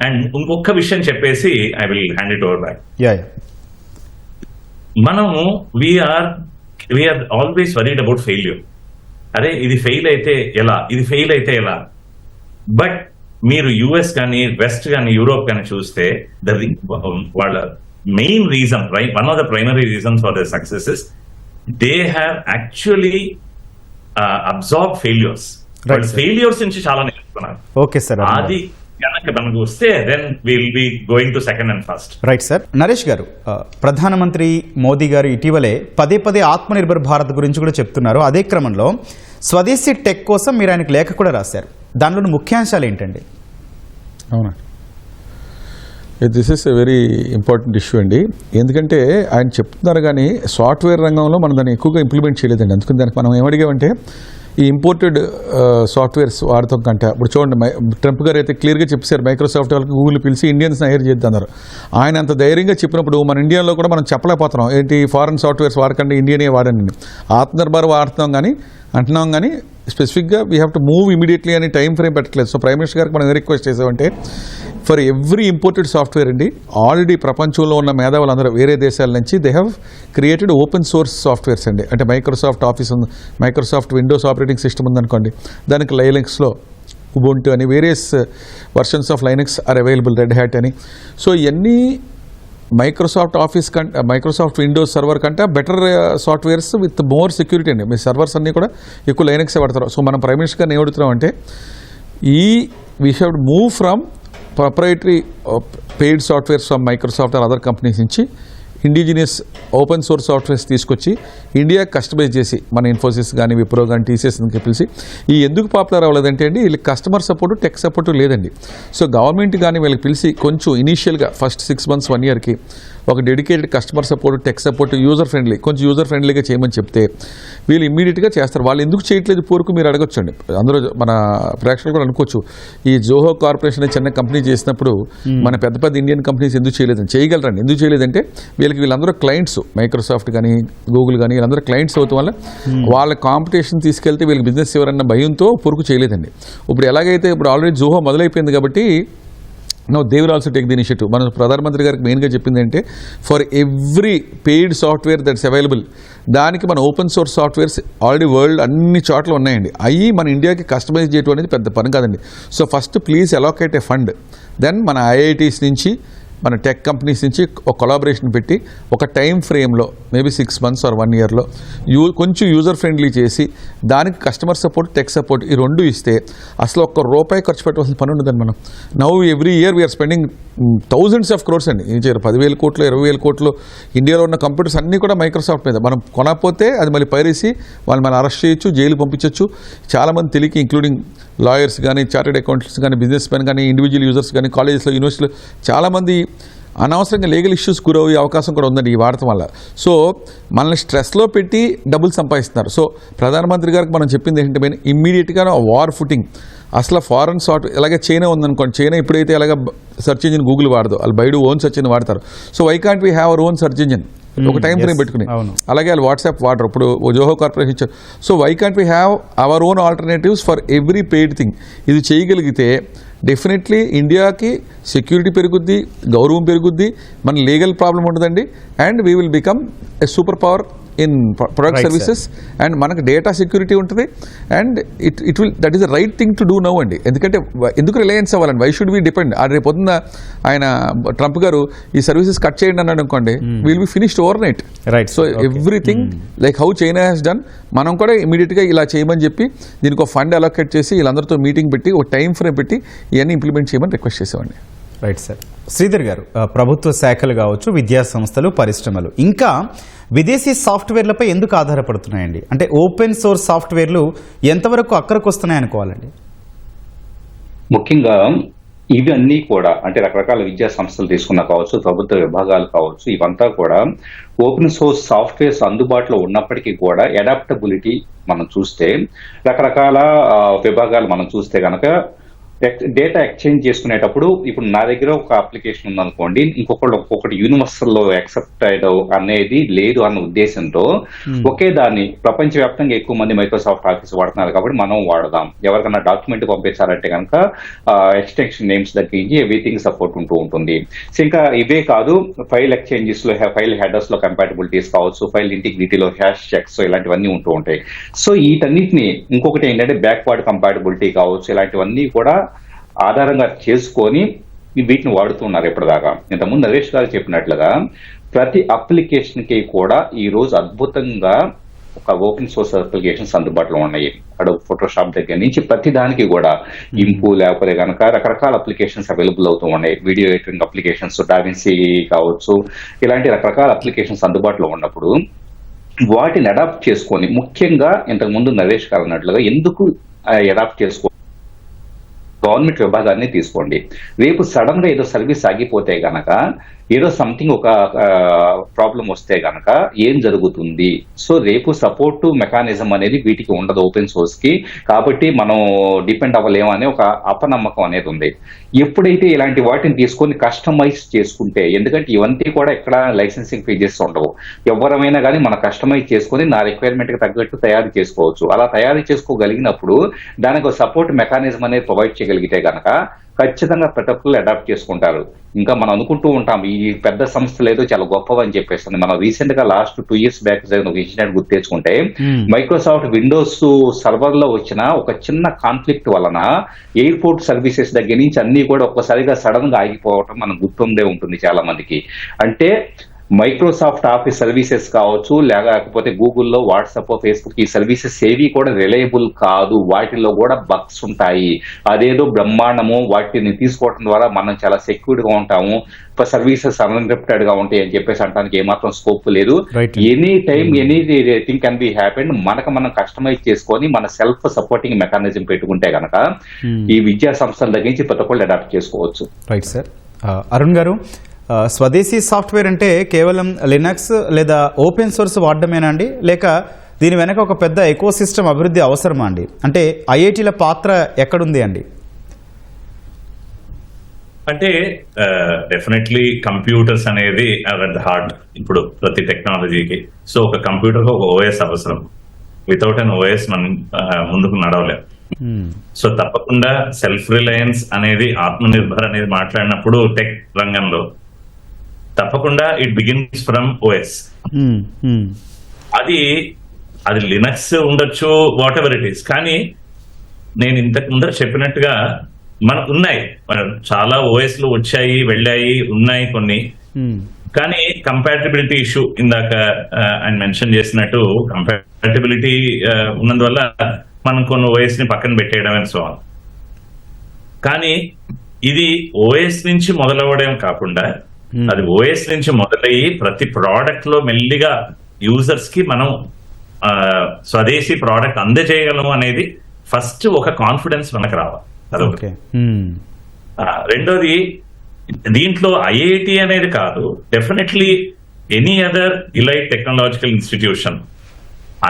And ఇంకొక విషయం చెప్పేసి I will hand it over back. మనము we are always worried about failure. అరే ఇది ఫెయిల్ అయితే ఎలా, బట్ మీరు యుఎస్ కానీ, వెస్ట్ కానీ, యూరోప్ కానీ చూస్తే వాళ్ళ main reason, one of the primary reasons for the successes, they have actually absorb failures. Failures నుంచి చాలా నేర్చుకున్నారు. ఓకే సార్, అది కనుక మనకు వస్తే then will be going to second and first. Right sir. Naresh garu, ప్రధానమంత్రి మోదీ గారు ఇటీవలే పదే ఆత్మనిర్భర్ భారత్ గురించి కూడా చెప్తున్నారు. అదే క్రమంలో స్వదేశీ టెక్ కోసం మీరు ఆయనకు లేఖ కూడా రాశారు. దానిలోని ముఖ్యాంశాలు ఏంటండి? అవునా, this is a very important issue అండి. ఎందుకంటే ఆయన చెప్తున్నారు కానీ సాఫ్ట్వేర్ రంగంలో మనం దాన్ని ఎక్కువగా ఇంప్లిమెంట్ చేయలేదండి. అందుకని దానికి మనం ఏమడిగామంటే ఈ ఇంపోర్టెడ్ సాఫ్ట్వేర్స్ వాడతాం కంటే, ఇప్పుడు చూడండి ట్రంప్ గారు అయితే క్లియర్గా చెప్పారు, మైక్రోసాఫ్ట్ వాళ్ళకి గూగుల్ పిలిచి ఇండియన్స్ని హైర్ చేద్దన్నారు. ఆయన అంత ధైర్యంగా చెప్పినప్పుడు మన ఇండియాలో కూడా మనం చెప్పలేకపోతున్నాం, ఏంటి ఫారెన్ సాఫ్ట్వేర్స్ వాడకండి, ఇండియనే వాడండి. ఆత్మనిర్భర్ వాడుతున్నాం కానీ అంటున్నాం కానీ స్పెసిఫిక్గా we have to move immediately అని టైం ఫ్రేమ్ పెట్టలేదు. సో ప్రైమ్ మినిస్టర్ గారికి మనం ఏం రిక్వెస్ట్ చేసామంటే ఫర్ ఎవ్రీ ఇంపోర్టెడ్ సాఫ్ట్వేర్ అండి, ఆల్రెడీ ప్రపంచంలో ఉన్న మేధావులందరూ వేరే దేశాల నుంచి they have created open source softwares అండి. అంటే మైక్రోసాఫ్ట్ ఆఫీస్ ఉంది, మైక్రోసాఫ్ట్ విండోస్ ఆపరేటింగ్ సిస్టమ్ ఉందనుకోండి, దానికి లైనక్స్లో ఉబుంటు అని various versions of Linux are available, Red Hat అని. సో ఇవన్నీ మైక్రోసాఫ్ట్ ఆఫీస్ కంటే, మైక్రోసాఫ్ట్ విండోస్ సర్వర్ కంటే better softwares with more security అండి. మీ సర్వర్స్ అన్నీ కూడా ఎక్కువ లైనక్సే వాడతారు. సో మనం ప్రైమ్ మినిస్టర్ గారిని ఏమడుతున్నాం అంటే we should move from proprietary paid softwares from Microsoft or other companies నుంచి ఇండిజినియస్ ఓపెన్ సోర్స్ సాఫ్ట్వేర్స్ తీసుకొచ్చి ఇండియా కస్టమైజ్ చేసి మన ఇన్ఫోసిస్ కానీ విప్రో కానీ టీసీఎస్ పిలిచి ఈ ఎందుకు పాపులర్ అవ్వలేదంటే అండి వీళ్ళకి కస్టమర్ సపోర్టు టెక్ సపోర్టు లేదండి. సో గవర్నమెంట్ కానీ వీళ్ళకి పిలిచి కొంచెం ఇనీషియల్గా ఫస్ట్ 6 months 1 yearకి ఒక dedicated customer support tech support కొంచెం యూజర్ ఫ్రెండ్లీగా చేయమని చెప్తే వీళ్ళు ఇమ్మీడియట్గా చేస్తారు. వాళ్ళు ఎందుకు చేయట్లేదు పూర్కు మీరు అడగొచ్చండి. అందరూ మన ప్రేక్షకులు కూడా అనుకోవచ్చు ఈ జోహో కార్పొరేషన్ చిన్న కంపెనీ చేసినప్పుడు మన పెద్ద పెద్ద ఇండియన్ కంపెనీస్ ఎందుకు చేయలేదని. చేయగలరండి. ఎందుకు చేయలేదంటే వీళ్ళందరూ క్లయింట్స్, మైక్రోసాఫ్ట్ కానీ గూగుల్ కానీ వీళ్ళందరూ క్లయింట్స్ అవటం వల్ల వాళ్ళ కాంపిటీషన్ తీసుకెళ్తే వీళ్ళకి బిజినెస్ ఎవరన్న భయంతో పొరుకు చేయలేదండి. ఇప్పుడు ఎలాగైతే ఇప్పుడు ఆల్రెడీ జోహో మొదలైపోయింది కాబట్టి no they will also take the initiative. మన ప్రధానమంత్రి గారికి మెయిన్గా చెప్పింది అంటే for every paid software that's available దానికి మన open source softwares already world అన్ని చోట్ల ఉన్నాయండి. అవి మన ఇండియాకి కస్టమైజ్ చేయడం అనేది పెద్ద పని కాదండి. So first please allocate a fund, then మన ఐఐటీస్ నుంచి మన టెక్ కంపెనీస్ నుంచి ఒక కొలాబరేషన్ పెట్టి ఒక టైం ఫ్రేమ్లో మేబీ 6 months or 1 yearలో కొంచెం యూజర్ ఫ్రెండ్లీ చేసి దానికి కస్టమర్ సపోర్ట్ టెక్ సపోర్ట్ ఈ రెండు ఇస్తే అసలు ₹1 ఖర్చు పెట్టవలసిన పని ఉండదండి. మనం now every year we are spending thousands of crores అండి. 10,000 కోట్లు 20,000 కోట్లు ఇండియాలో ఉన్న కంప్యూటర్స్ అన్నీ కూడా మైక్రోసాఫ్ట్ మీద. మనం కొనకపోతే అది మళ్ళీ పైరసీ వాళ్ళు మనం అరెస్ట్ చేయొచ్చు, జైలు పంపించవచ్చు. చాలామంది తెలియక ఇంక్లూడింగ్ లాయర్స్ కానీ చార్టెడ్ అకౌంటెంట్స్ కానీ బిజినెస్ మెన్ కానీ ఇండివిజువల్ యూజర్స్ కానీ కాలేజెస్లో యూనివర్సిటీలో చాలామంది అనవసరంగా లీగల్ ఇష్యూస్ గురయ్యే అవకాశం కూడా ఉందండి ఈ వాడటం వల్ల. సో మనల్ని స్ట్రెస్లో పెట్టి డబ్బులు సంపాదిస్తున్నారు. సో ప్రధానమంత్రి గారికి మనం చెప్పింది ఏంటంటే ఇమ్మీడియట్గా వార్ ఫుటింగ్ అసలు ఫారెన్ ఇలాగే చైనా ఉందనుకోండి. చైనా ఇప్పుడైతే ఇలాగ సెర్చ్ ఇంజిన్ గూగుల్ వాడదు, వాళ్ళు బైడు ఓన్ సెర్చ్ ఇంజిన్ వాడతారు. So why can't we have our own search engine ఒక టైం ఫ్రేమ్ పెట్టుకుని. అలాగే వాళ్ళు వాట్సాప్ వాడరు, ఇప్పుడు జోహో కార్పొరేషన్ ఇచ్చారు. So why can't we have our own alternatives for every paid thing. ఇది చేయగలిగితే డెఫినెట్లీ ఇండియాకి సెక్యూరిటీ పెరుగుద్ది, గౌరవం పెరుగుద్ది, మన లీగల్ ప్రాబ్లం ఉండదండి. And we will become a super power in product services and మనకు డేటా సెక్యూరిటీ ఉంటుంది. And it will that is the right thing to do now అండి. ఎందుకంటే ఎందుకు రిలయన్స్ అవ్వాలండి? Why should we depend? రేపు పొద్దున్న ఆయన ట్రంప్ గారు ఈ సర్వీసెస్ కట్ చేయండి అన్నాడు అనుకోండి, will be finished over night. Right. So everything like how China has done మనం కూడా ఇమీడియట్గా ఇలా చేయమని చెప్పి దీనికి ఒక ఫండ్ అలొకేట్ చేసి వీళ్ళందరితో మీటింగ్ పెట్టి ఒక టైం ఫ్రేమ్ పెట్టి ఇవన్నీ ఇంప్లిమెంట్ చేయమని రిక్వెస్ట్ చేసామండి. Right sir. శ్రీధర్ గారు, ప్రభుత్వ శాఖలు కావచ్చు, విద్యా సంస్థలు, పరిశ్రమలు ఇంకా విదేశీ సాఫ్ట్వేర్లపై ఎందుకు ఆధారపడుతున్నాయండి? అంటే ఓపెన్ సోర్స్ సాఫ్ట్వేర్లు ఎంతవరకు అక్కడికి వస్తున్నాయి అనుకోవాలండి? ముఖ్యంగా ఇవన్నీ కూడా అంటే రకరకాల విద్యా సంస్థలు తీసుకున్నా కావచ్చు, ప్రభుత్వ విభాగాలు కావచ్చు, ఇవంతా కూడా ఓపెన్ సోర్స్ సాఫ్ట్వేర్స్ అందుబాటులో ఉన్నప్పటికీ కూడా అడాప్టబిలిటీ మనం చూస్తే రకరకాల విభాగాలు మనం చూస్తే కనుక డేటా ఎక్స్చేంజ్ చేసుకునేటప్పుడు ఇప్పుడు నా దగ్గర ఒక అప్లికేషన్ ఉందనుకోండి, ఒక్కొక్కటి యూనివర్సల్ లో యాక్సెప్టెడ్ అనేది లేదు అన్న ఉద్దేశంతో ఒకే దాన్ని ప్రపంచవ్యాప్తంగా ఎక్కువ మంది మైక్రోసాఫ్ట్ ఆఫీస్ వాడుతున్నారు కాబట్టి మనం వాడదాం. ఎవరికైనా డాక్యుమెంట్ పంపించాలంటే కనుక ఎక్స్టెన్షన్ నేమ్స్ తగ్గించి ఎవ్రీథింగ్ సపోర్ట్ ఉంటూ ఉంటుంది. సో ఇంకా ఇవే కాదు, ఫైల్ ఎక్స్చేంజెస్ లో ఫైల్ హెడర్స్ లో కంపాటబిలిటీస్ కావచ్చు, ఫైల్ ఇంటిగ్రిటీలో హ్యాష్ చెక్స్ ఇలాంటివన్నీ ఉంటూ ఉంటాయి. సో వీటన్నిటిని ఇంకొకటి ఏంటంటే బ్యాక్వర్డ్ కంపాటబిలిటీ కావచ్చు, ఇలాంటివన్నీ కూడా ఆధారంగా చేసుకొని వీటిని వాడుతున్నారు. ఇప్పటిదాకా ఇంతకుముందు నరేష్ గారు చెప్పినట్లుగా ప్రతి అప్లికేషన్ కి కూడా ఈ రోజు అద్భుతంగా ఒక ఓపెన్ సోర్స్ అప్లికేషన్స్ అందుబాటులో ఉన్నాయి. అక్కడ ఫోటోషాప్ దగ్గర నుంచి ప్రతి దానికి కూడా ఇంపు లేకపోతే కనుక రకరకాల అప్లికేషన్స్ అవైలబుల్ అవుతూ ఉన్నాయి. వీడియో ఎడిటింగ్ అప్లికేషన్స్, డావిన్సీ కావచ్చు, ఇలాంటి రకరకాల అప్లికేషన్స్ అందుబాటులో ఉన్నప్పుడు వాటిని అడాప్ట్ చేసుకొని, ముఖ్యంగా ఇంతకు ముందు నరేష్ గారు అన్నట్లుగా ఎందుకు అడాప్ట్ చేసుకో గవర్నమెంట్ విభాగాన్ని తీసుకోండి. రేపు సడన్ గా ఏదో సర్వీస్ ఆగిపోతే గనక, ఏదో సంథింగ్ ఒక ప్రాబ్లం వస్తే గనక ఏం జరుగుతుంది? సో రేపు సపోర్ట్ మెకానిజం అనేది వీటికి ఉండదు ఓపెన్ సోర్స్ కి, కాబట్టి మనం డిపెండ్ అవ్వలేము అనే ఒక అపనమ్మకం అనేది ఉంది. ఎప్పుడైతే ఇలాంటి వాటిని తీసుకొని కస్టమైజ్ చేసుకుంటే, ఎందుకంటే ఇవన్నీ కూడా ఎక్కడ లైసెన్సింగ్ ఫీజెస్ ఉండవు, ఎవరైనా కానీ మనం కస్టమైజ్ చేసుకొని నా రిక్వైర్మెంట్ కి తగ్గట్టు తయారు చేసుకోవచ్చు. అలా తయారు చేసుకోగలిగినప్పుడు దానికి ఒక సపోర్ట్ మెకానిజం అనేది ప్రొవైడ్ చేయగలిగితే గనక ఖచ్చితంగా ప్రతి ఒక్కరు అడాప్ట్ చేసుకుంటారు. ఇంకా మనం అనుకుంటూ ఉంటాం ఈ పెద్ద సంస్థలు ఏదో చాలా గొప్పవని చెప్పేస్తుంది. మనం రీసెంట్ గా లాస్ట్ 2 years బ్యాక్ జరిగిన ఒక ఇన్సిడెంట్ గుర్తు తెచ్చుకుంటే, మైక్రోసాఫ్ట్ విండోస్ సర్వర్ లో వచ్చిన ఒక చిన్న కాన్ఫ్లిక్ట్ వలన ఎయిర్పోర్ట్ సర్వీసెస్ దగ్గర నుంచి అన్ని కూడా ఒక్కసారిగా సడన్ గా ఆగిపోవటం మనం గుర్తుండే ఉంటుంది చాలా మందికి. అంటే మైక్రోసాఫ్ట్ ఆఫీస్ సర్వీసెస్ కావచ్చు, లేకపోతే గూగుల్లో, వాట్సాప్, ఫేస్బుక్ ఈ సర్వీసెస్ ఏవి కూడా రిలయబుల్ కాదు. వాటిల్లో కూడా బగ్స్ ఉంటాయి. అదేదో బ్రహ్మాండము, వాటిని తీసుకోవడం ద్వారా మనం చాలా సెక్యూర్డ్ గా ఉంటాము, సర్వీసెస్ అన్ఎన్క్రిప్టెడ్ గా ఉంటాయి అని చెప్పేసి అంటానికి ఏమాత్రం స్కోప్ లేదు. Any time anything can be happen. మనం కస్టమైజ్ చేసుకొని మన సెల్ఫ్ సపోర్టింగ్ మెకానిజం పెట్టుకుంటే కనుక ఈ విద్యా సంస్థల దగ్గర నుంచి ప్రతి ఒక్కళ్ళు అడాప్ట్ చేసుకోవచ్చు. Right sir. అరుణ్ గారు, స్వదేశీ సాఫ్ట్వేర్ అంటే కేవలం లినక్స్ లేదా ఓపెన్ సోర్స్ వాడడమేనా అండి, లేక దీని వెనక ఒక పెద్ద ఎకో సిస్టమ్ అభివృద్ధి అవసరమా అండి? అంటే ఐఐటీల పాత్ర ఎక్కడుంది అండి? అంటే డెఫినెట్లీ కంప్యూటర్స్ అనేది అట్ ద హార్ట్ ఇప్పుడు ప్రతి టెక్నాలజీకి. సో ఒక కంప్యూటర్ ఒక ఓఎస్ అవసరం. వితౌట్ అన్ ఓఎస్ మనం ముందుకు నడవలేం. సో తప్పకుండా సెల్ఫ్ రిలయన్స్ అనేది, ఆత్మనిర్భర్ అనేది మాట్లాడినప్పుడు టెక్ రంగంలో తప్పకుండా ఇట్ బిగిన్స్ ఫ్రమ్ ఓఎస్. అది లినక్స్ ఉండొచ్చు, వాట్ ఎవర్ ఇట్ ఈస్. కానీ నేను ఇంతకు ముందర చెప్పినట్టుగా మనకు ఉన్నాయి చాలా ఓఎస్లు వచ్చాయి, వెళ్ళాయి, ఉన్నాయి కొన్ని. కానీ కంపాటబిలిటీ ఇష్యూ ఇందాక ఆయన మెన్షన్ చేసినట్టు కంపాటబిలిటీ ఉన్నందువల్ల మనం కొన్ని ఓఎస్ ని పక్కన పెట్టేయడం అని సో. కానీ ఇది ఓఎస్ నుంచి మొదలవ్వడం కాకుండా అది ఓఎస్ నుంచి మొదలయ్యి ప్రతి ప్రోడక్ట్ లో మెల్లిగా యూజర్స్ కి మనం స్వదేశీ ప్రోడక్ట్ అందజేయగలము అనేది ఫస్ట్ ఒక కాన్ఫిడెన్స్ మనకు రావాలి. అదొకటి. రెండోది, దీంట్లో ఐఐటి అనేది కాదు, definitely any other elite technological institution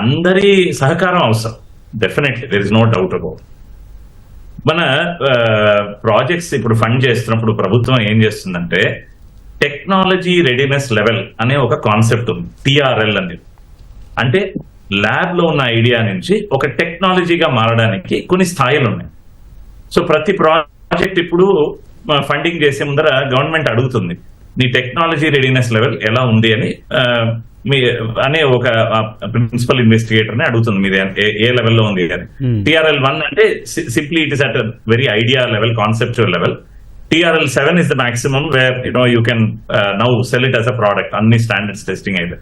అందరి సహకారం అవసరం. Definitely there is no doubt about. మన ప్రాజెక్ట్స్ ఇప్పుడు ఫండ్ చేస్తున్నప్పుడు ప్రభుత్వం ఏం చేస్తుందంటే టెక్నాలజీ రెడీనెస్ లెవెల్ అనే ఒక కాన్సెప్ట్ ఉంది, టిఆర్ఎల్ అనేది. అంటే ల్యాబ్ లో ఉన్న ఐడియా నుంచి ఒక టెక్నాలజీగా మారడానికి కొన్ని స్థాయిలు ఉన్నాయి. సో ప్రతి ప్రాజెక్ట్ ఇప్పుడు ఫండింగ్ చేసే ముందర గవర్నమెంట్ అడుగుతుంది నీ టెక్నాలజీ రెడీనెస్ లెవెల్ ఎలా ఉంది అని అనే ఒక ప్రిన్సిపల్ ఇన్వెస్టిగేటర్ ని అడుగుతుంది మీది ఏ లెవెల్లో ఉంది అని. టిఆర్ఎల్ 1 అంటే simply it is at very idea level, conceptual level. TRL 7 is the maximum where you can now sell it as a product. అన్ని స్టాండర్డ్స్ టెస్టింగ్ అయితే.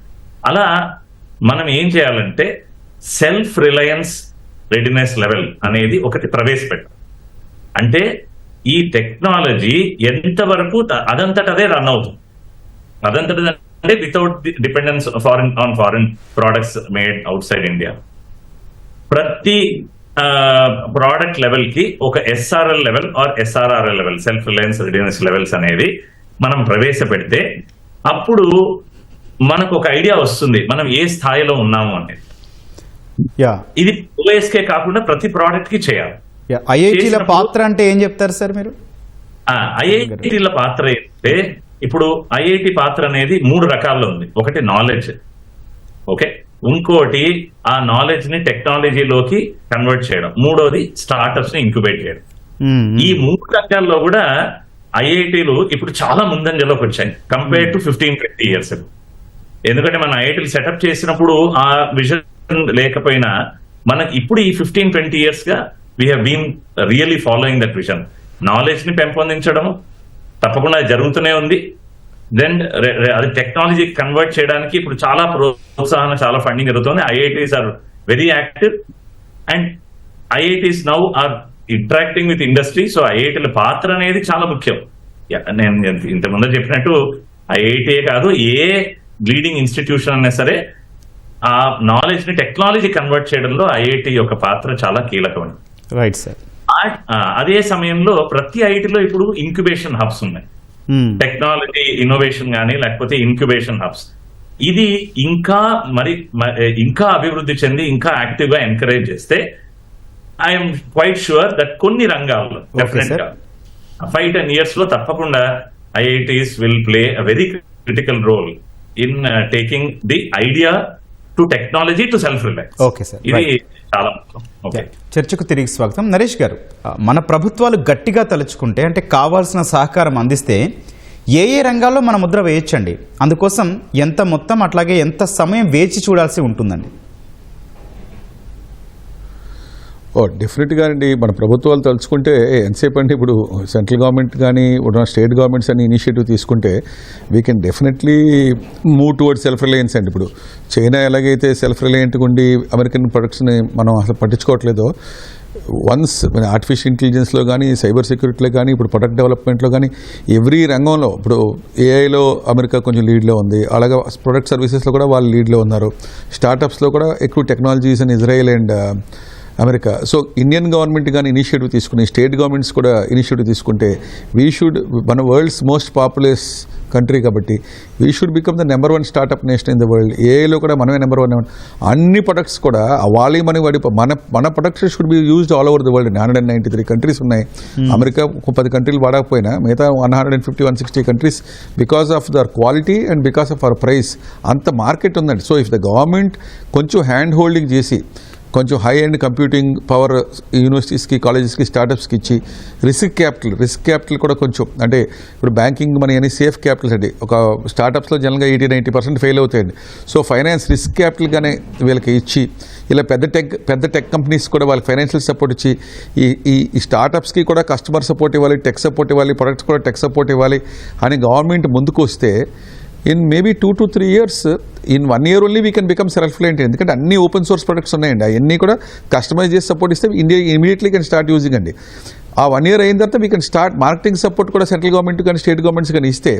అలా మనం ఏం చేయాలంటే సెల్ఫ్ రిలయన్స్ రెడీనెస్ లెవెల్ అనేది ఒకటి ప్రవేశపెట్టాం. అంటే ఈ టెక్నాలజీ ఎంతవరకు అదంతట అదే రన్ అవుతుంది, అదంతట అంటే without dependence on foreign products made outside India. ప్రతి ప్రోడక్ట్ లెవెల్ కి ఒక SRL level or SRRL level, self reliance readiness levels అనేది మనం ప్రవేశపెడితే అప్పుడు మనకు ఒక ఐడియా వస్తుంది మనం ఏ స్థాయిలో ఉన్నాము అనేది. ఇది ఓఎస్కే కాకుండా ప్రతి ప్రోడక్ట్ కి చేయాలి. ఐఐటీల పాత్ర అంటే ఏం చెప్తారు సార్ మీరు? ఐఐటీల పాత్ర అయితే ఇప్పుడు ఐఐటి పాత్ర అనేది 3 రకాల్లో ఉంది. ఒకటి నాలెడ్జ్, ఓకే, ఇంకోటి ఆ నాలెడ్జ్ ని టెక్నాలజీలోకి కన్వర్ట్ చేయడం, మూడోది స్టార్టప్స్ ని ఇంక్యుబేట్ చేయడం. ఈ 3 రంగాల్లో కూడా ఐఐటీలు ఇప్పుడు చాలా ముందంజలోకి వచ్చాయి కంపేర్ టు 15-20 years. ఎందుకంటే మన ఐఐటీలు సెటప్ చేసినప్పుడు ఆ విజన్ లేకపోయినా మనకి ఇప్పుడు ఈ 15-20 years గా we have been really following that vision. Knowledge ని పెంపొందించడం తప్పకుండా జరుగుతూనే ఉంది. దెన్ అది టెక్నాలజీ కన్వర్ట్ చేయడానికి ఇప్పుడు చాలా ప్రోత్సాహన, చాలా ఫండింగ్ జరుగుతుంది. IITs are very active and IITs now are interacting with industry. So ఐఐటీల పాత్ర అనేది చాలా ముఖ్యం. నేను ఇంతకుముందు చెప్పినట్టు ఐఐటీయే కాదు, ఏ లీడింగ్ ఇన్స్టిట్యూషన్ అయినా సరే ఆ నాలెడ్జ్ ని టెక్నాలజీ కన్వర్ట్ చేయడంలో ఐఐటి యొక్క పాత్ర చాలా కీలకమైనది. Right sir. అదే సమయంలో ప్రతి ఐఐటీలో ఇప్పుడు ఇంక్యుబేషన్ హబ్స్ ఉన్నాయి. టెక్నాలజీ ఇన్నోవేషన్ కానీ లేకపోతే ఇంక్యుబేషన్ హబ్స్. ఇది ఇంకా అభివృద్ధి చెంది ఇంకా యాక్టివ్ గా ఎంకరేజ్ చేస్తే ఐఎమ్ క్వైట్ షూర్ దట్ కొన్ని రంగాల్లో డెఫినెట్ గా 5-10 years లో తప్పకుండా IITs will play a very critical role in taking the idea to technology to self reliance. Okay sir, ఇది చాలా ఓకే. చర్చకు తిరిగి స్వాగతం. నరేష్ గారు, మన ప్రభుత్వాలు గట్టిగా తలుచుకుంటే అంటే కావాల్సిన సహకారం అందిస్తే ఏ రంగాల్లో మన ముద్ర వేయొచ్చండి? అందుకోసం ఎంత మొత్తం అట్లాగే ఎంత సమయం వేచి చూడాల్సి ఉంటుందండి? డెఫినెట్గా అండి. మన ప్రభుత్వాలు తలుచుకుంటే ఎంతసేపు అంటే ఇప్పుడు సెంట్రల్ గవర్నమెంట్ కానీ ఇప్పుడు స్టేట్ గవర్నమెంట్స్ అని ఇనిషియేటివ్ తీసుకుంటే we can definitely move towards self Reliance అండి. ఇప్పుడు చైనా ఎలాగైతే సెల్ఫ్ రిలయంట్గా ఉండి అమెరికన్ ప్రొడక్ట్స్ని మనం అసలు పట్టించుకోవట్లేదో, వన్స్ ఆర్టిఫిషియల్ ఇంటెలిజెన్స్లో కానీ సైబర్ సెక్యూరిటీలో కానీ ఇప్పుడు ప్రొడక్ట్ డెవలప్మెంట్లో కానీ ఎవ్రీ రంగంలో ఇప్పుడు ఏఐలో అమెరికా కొంచెం లీడ్లో ఉంది, అలాగే ప్రొడక్ట్ సర్వీసెస్లో కూడా వాళ్ళు లీడ్లో ఉన్నారు. స్టార్టప్స్లో కూడా ఎక్కువ టెక్నాలజీస్ అని Israel and America. So Indian government కానీ ఇనిషియేటివ్ తీసుకుని స్టేట్ గవర్నమెంట్స్ కూడా ఇనిషియేటివ్ తీసుకుంటే మన వరల్డ్స్ మోస్ట్ పాపులస్ కంట్రీ కాబట్టి we should become the number 1 startup nation in the world. ఏఐలో కూడా మనమే నెంబర్ 1. అన్ని ప్రొడక్ట్స్ కూడా అవ్వాలి మన products should be used all over the world. 193 countries ఉన్నాయి. అమెరికా 10 కంట్రీలు వాడకపోయినా మిగతా 150-160 countries because of their quality and because of our price అంత మార్కెట్ ఉందండి. సో ఇఫ్ ద గవర్నమెంట్ కొంచెం హ్యాండ్ హోల్డింగ్ చేసి కొంచెం హై అండ్ కంప్యూటింగ్ పవర్ యూనివర్సిటీస్కి కాలేజెస్కి స్టార్టప్స్కి ఇచ్చి రిస్క్ క్యాపిటల్ కూడా కొంచెం అంటే ఇప్పుడు బ్యాంకింగ్ మనీ అని సేఫ్ క్యాపిటల్ అండి. ఒక స్టార్టప్స్లో జనరల్గా 80-90% ఫెయిల్ అవుతాయండి. సో ఫైనాన్స్ రిస్క్ క్యాపిటల్గానే వీళ్ళకి ఇచ్చి ఇలా పెద్ద టెక్ కంపెనీస్ కూడా వాళ్ళకి ఫైనాన్షియల్ సపోర్ట్ ఇచ్చి ఈ స్టార్టప్స్కి కూడా కస్టమర్ సపోర్ట్ ఇవ్వాలి, టెక్ సపోర్ట్ ఇవ్వాలి, ప్రొడక్ట్స్ కూడా టెక్ సపోర్ట్ ఇవ్వాలి అని గవర్నమెంట్ ముందుకు వస్తే in maybe 2 to 3 years, in 1 year only we can become self reliant. ఎందుకంటే అన్ని ఓపెన్ సోర్స్ ప్రొడక్ట్స్ ఉన్నాయండి. అవన్నీ కూడా కస్టమైజ్ చేసి సపోర్ట్ ఇస్తే India immediately can start using అండి. ఆ 1 year అయిన తర్వాత we can start marketing support కూడా సెంట్రల్ గవర్నమెంట్ కానీ స్టేట్ గవర్నమెంట్స్ కానీ ఇస్తే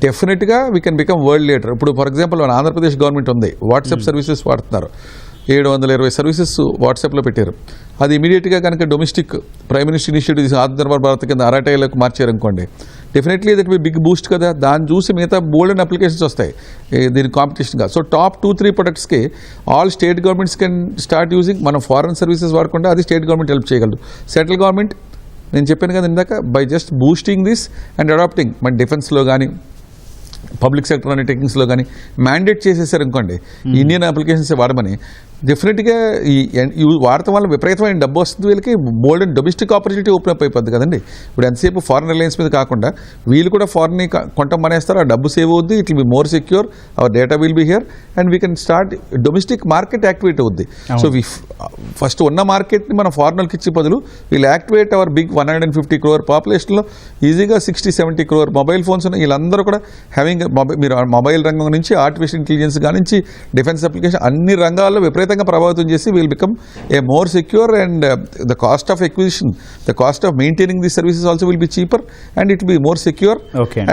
డెఫినెట్గా we can become world leader. ఇప్పుడు ఫర్ ఎగ్జాంపుల్ మన ఆంధ్రప్రదేశ్ గవర్నమెంట్ ఉంది, వాట్సాప్ సర్వీసెస్ వాడుతున్నారు. 720 సర్వీసెస్ వాట్సాప్లో పెట్టారు. అది ఇమీడియట్గా కనుక domestic prime minister initiative Atmanirbhar Bharat కింద ఆర్ఐటీఐలకు మార్చారనుకోండి, definitely that be big boost కదా. దాన్ని చూసి మిగతా బోల్డ్ అండ్ అప్లికేషన్స్ వస్తాయి దీని కాంపిటీషన్గా. సో టాప్ 2-3 ప్రొడక్ట్స్కి all state governments can start using. మనం ఫారెన్ సర్వీసెస్ వాడకుండా అది స్టేట్ గవర్నమెంట్ హెల్ప్ చేయగలదు. సెంట్రల్ గవర్నమెంట్ నేను చెప్పాను కదా ఇందాక, by just boosting this and adapting మన డిఫెన్స్లో కానీ పబ్లిక్ సెక్టర్ అండర్టేకింగ్స్లో కానీ మ్యాండేట్ చేసేసారు అనుకోండి ఇండియన్ అప్లికేషన్స్ వాడమని, డెఫినెట్గా ఈ వాడటం వల్ల విపరీతమైన డబ్బు వస్తుంది. వీళ్ళకి bold and domestic opportunity open up అయిపోద్ది కదండి. ఇప్పుడు ఎంతసేపు ఫారెన్ రిలయన్స్ మీద కాకుండా వీళ్ళు కూడా ఫారెన్ని కొంటాం మానేస్తారు, ఆ డబ్బు సేవ్ అవుద్ది, it will be more secure, our data will be here and we can start domestic market activate అవుద్ది. సో ఫస్ట్ ఉన్న మార్కెట్ని మన ఫారెనర్కి ఇచ్చే బదులు వీళ్ళు యాక్టివేట్ అవర్ బిగ్ 150 crore పాపులేషన్లో ఈజీగా 60-70 crore మొబైల్ ఫోన్స్ ఉన్నాయి. వీళ్ళందరూ కూడా హ్యావింగ్ మీరు మొబైల్ రంగం నుంచి ఆర్టిఫిషియల్ ఇంటెలిజెన్స్ కానించి డిఫెన్స్ అప్లికేషన్ అన్ని రంగాల్లో విపరీతంగా ప్రభావితం చేసి will become a more secure and the cost of acquisition, the cost of maintaining the services also will be cheaper and it be more secure.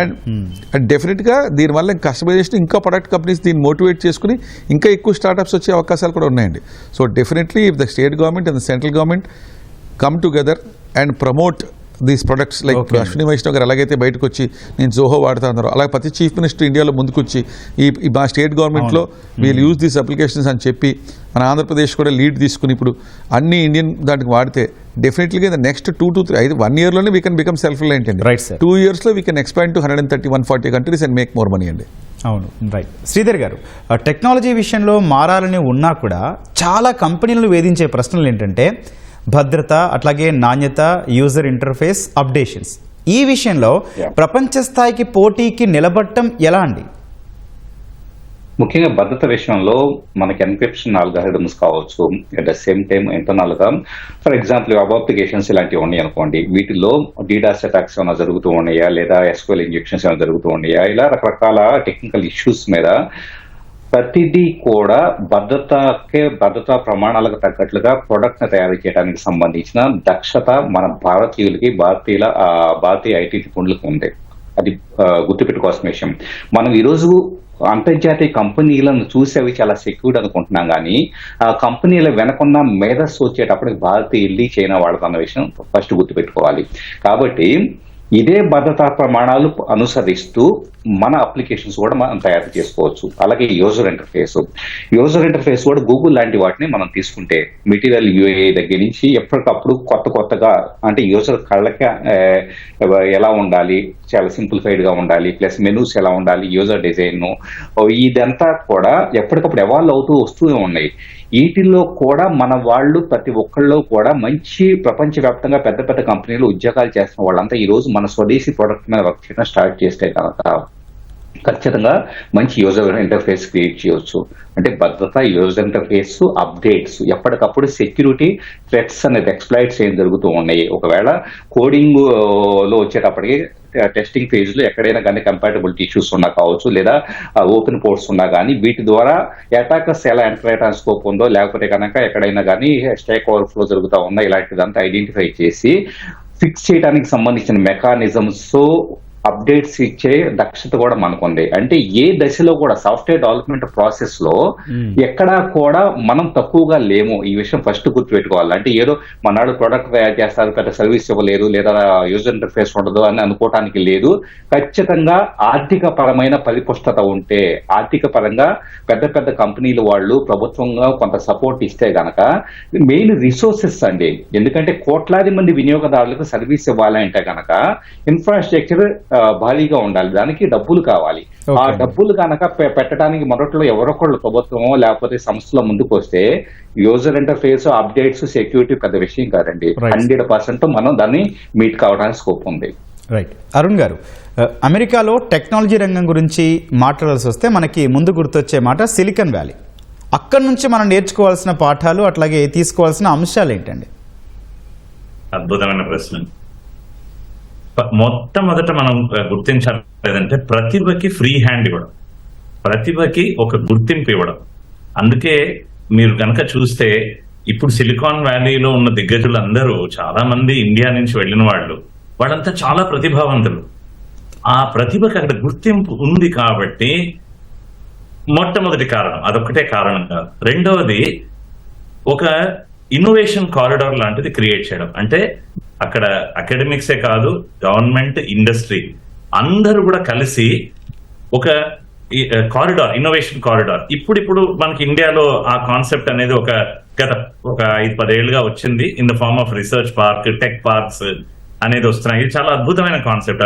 And డెఫినెట్గా దీనివల్ల కస్టమైజేషన్ ఇంకా product companies దీన్ని motivate చేసుకుని ఇంకా ఎక్కువ స్టార్టప్స్ వచ్చే అవకాశాలు కూడా ఉన్నాయండి. So definitely if the state government and the central government come together and promote these products like Ashwini Vaishnav గారు ఎలాగైతే బయటకు వచ్చి నేను జోహో వాడుతా అన్నారు, అలాగే ప్రతి చీఫ్ మినిస్టర్ ఇండియాలో ముందుకొచ్చి ఈ మా స్టేట్ గవర్నమెంట్లో వీల్ యూజ్ దీస్ అప్లికేషన్స్ అని చెప్పి మన ఆంధ్రప్రదేశ్ కూడా లీడ్ తీసుకుని ఇప్పుడు అన్ని ఇండియన్ దానికి వాడితే డెఫినెట్లీగా నెక్స్ట్ 2 to 3 1 yearలోనే we can become self reliant అండి. 2 yearsలో we can expand to 130-140 countries and make more money అండి. అవును, రైట్. శ్రీధర్ గారు, టెక్నాలజీ విషయంలో మారాలని ఉన్నా కూడా చాలా కంపెనీలను వేధించే ప్రశ్నలు ఏంటంటే భద్రత, అట్లాగే నాణ్యత, యూజర్ ఇంటర్ఫేస్, అప్డేషన్స్. ఈ విషయంలో ప్రపంచ స్థాయికి పోటీకి నిలబడటం ఎలా అండి? ముఖ్యంగా భద్రత విషయంలో మనకి ఎన్క్రిప్షన్ ఆల్గారిథమ్స్ కావచ్చు, at the same time internal గా ఫర్ ఎగ్జాంపుల్ వెబ్ అప్లికేషన్స్ ఇలాంటివి ఉన్నాయి అనుకోండి, వీటిలో డీడాస్ అటాక్స్ ఏమైనా జరుగుతూ ఉన్నాయా లేదా ఎస్క్యూఎల్ ఇంజెక్షన్స్ ఏమైనా జరుగుతూ ఉన్నాయా, ఇలా రకరకాల టెక్నికల్ ఇష్యూస్ మీద ప్రతిదీ కూడా భద్రతా ప్రమాణాలకు తగ్గట్లుగా ప్రొడక్ట్ ని తయారు చేయడానికి సంబంధించిన దక్షత మన భారతీయ ఐటీ నిపుణులకు ఉంది. అది గుర్తుపెట్టుకోవాల్సిన విషయం. మనం ఈరోజు అంతర్జాతీయ కంపెనీలను చూసి అవి చాలా సెక్యూర్డ్ అనుకుంటున్నాం, కానీ ఆ కంపెనీల వెనకున్న మేధస్సు వచ్చేటప్పుడు భారతీయుల్ని చైనా వాడుతున్న విషయం ఫస్ట్ గుర్తుపెట్టుకోవాలి. కాబట్టి ఇదే భద్రతా ప్రమాణాలు అనుసరిస్తూ మన అప్లికేషన్స్ కూడా మనం తయారు చేసుకోవచ్చు. అలాగే యూజర్ ఇంటర్ఫేస్ కూడా గూగుల్ లాంటి వాటిని మనం తీసుకుంటే మెటీరియల్ యూఏ దగ్గర నుంచి ఎప్పటికప్పుడు కొత్తగా అంటే యూజర్ కళ్ళకి ఎలా ఉండాలి, చాలా సింప్లిఫైడ్ గా ఉండాలి, ప్లస్ మెనూస్ ఎలా ఉండాలి, యూజర్ డిజైన్, ఇదంతా కూడా ఎప్పటికప్పుడు ఎవాల్వ్ అవుతూ వస్తూనే ఉన్నాయి. వీటిల్లో కూడా మన వాళ్ళు ప్రతి ఒక్కళ్ళు కూడా మంచి ప్రపంచవ్యాప్తంగా పెద్ద కంపెనీలు ఉద్యోగాలు చేస్తున్న వాళ్ళంతా ఈ రోజు మన స్వదేశీ ప్రొడక్ట్ మీద వర్క్ చేయడం స్టార్ట్ చేస్తే కనుక ఖచ్చితంగా మంచి యూజర్ ఇంటర్ఫేస్ క్రియేట్ చేయొచ్చు. అంటే భద్రత, యూజర్ ఇంటర్ఫేస్, అప్డేట్స్, ఎప్పటికప్పుడు సెక్యూరిటీ థ్రెట్స్ అనేది ఎక్స్ప్లాయిట్స్ ఏం జరుగుతూ ఉన్నాయి. ఒకవేళ కోడింగ్ లో వచ్చేటప్పటికి టెస్టింగ్ ఫేజ్ లో ఎక్కడైనా కానీ కంపాటబిలిటీ ఇష్యూస్ ఉన్నా కావచ్చు, లేదా ఓపెన్ పోర్ట్స్ ఉన్నా కానీ వీటి ద్వారా అటాకర్స్ ఎలా ఎంటర్ అయ్యడానికి స్కోప్ ఉందో, లేకపోతే కనుక ఎక్కడైనా కానీ స్టాక్ ఓవర్ఫ్లో జరుగుతూ ఉందా, ఇలాంటిదంతా ఐడెంటిఫై చేసి ఫిక్స్ చేయడానికి సంబంధించిన మెకానిజమ్స్, అప్డేట్స్ ఇచ్చే దక్షత కూడా మనకుంది. అంటే ఏ దశలో కూడా సాఫ్ట్వేర్ డెవలప్మెంట్ ప్రాసెస్ లో ఎక్కడా కూడా మనం తక్కువగా లేము. ఈ విషయం ఫస్ట్ గుర్తుపెట్టుకోవాలి. అంటే ఏదో మనాడు ప్రొడక్ట్ తయారు చేస్తారు, పెద్ద సర్వీస్ ఇవ్వలేదు, లేదా యూజర్ ఇంటర్ఫేస్ ఉండదు అని అనుకోవటానికి లేదు. ఖచ్చితంగా ఆర్థిక పరమైన పరిపుష్టత ఉంటే, ఆర్థిక పరంగా పెద్ద పెద్ద కంపెనీలు వాళ్ళు ప్రభుత్వంగా కొంత సపోర్ట్ ఇస్తే గనక, మెయిన్ రిసోర్సెస్ అండి. ఎందుకంటే కోట్లాది మంది వినియోగదారులకు సర్వీస్ ఇవ్వాలంటే గనక ఇన్ఫ్రాస్ట్రక్చర్ భారీగా ఉండాలి, దానికి డబ్బులు కావాలి. ఆ డబ్బులు కనుక పెట్టడానికి మొదట్లో ఎవరొకళ్ళు ప్రభుత్వమో లేకపోతే సంస్థలో ముందుకు వస్తే యూజర్ ఇంటర్ఫేస్, అప్డేట్స్, సెక్యూరిటీ పెద్ద విషయం కాదండి. 100% మనం దాన్ని మీట్ కావడానికి స్కోప్ ఉంది. రైట్. అరుణ్ గారు, అమెరికాలో టెక్నాలజీ రంగం గురించి మాట్లాడాల్సి వస్తే మనకి ముందు గుర్తొచ్చే మాట సిలికాన్ వ్యాలీ. అక్కడి నుంచి మనం నేర్చుకోవాల్సిన పాఠాలు, అట్లాగే తీసుకోవాల్సిన అంశాలు ఏంటండి? అద్భుతమైన ప్రశ్న. మొట్టమొదట మనం గుర్తించాలి లేదంటే ప్రతిభకి ఫ్రీ హ్యాండ్ ఇవ్వడం, ప్రతిభకి ఒక గుర్తింపు ఇవ్వడం. అందుకే మీరు కనుక చూస్తే ఇప్పుడు సిలికాన్ వ్యాలీలో ఉన్న దిగ్గజులు అందరూ చాలా మంది ఇండియా నుంచి వెళ్ళిన వాళ్ళంతా చాలా ప్రతిభావంతులు. ఆ ప్రతిభకి అక్కడ గుర్తింపు ఉంది కాబట్టి మొట్టమొదటి కారణం, అదొక్కటే కారణం కాదు. రెండవది, ఒక ఇన్నోవేషన్ కారిడార్ లాంటిది క్రియేట్ చేయడం. అంటే అక్కడ అకాడమిక్సే కాదు, గవర్నమెంట్, ఇండస్ట్రీ అందరూ కూడా కలిసి ఒక కారిడార్, ఇన్నోవేషన్ కారిడార్. ఇప్పుడు మనకి ఇండియాలో ఆ కాన్సెప్ట్ అనేది గత 5-10 ఏళ్ళుగా వచ్చింది. In the form of research park, tech parks అనేది వస్తున్నాయి. ఇది చాలా అద్భుతమైన కాన్సెప్ట్.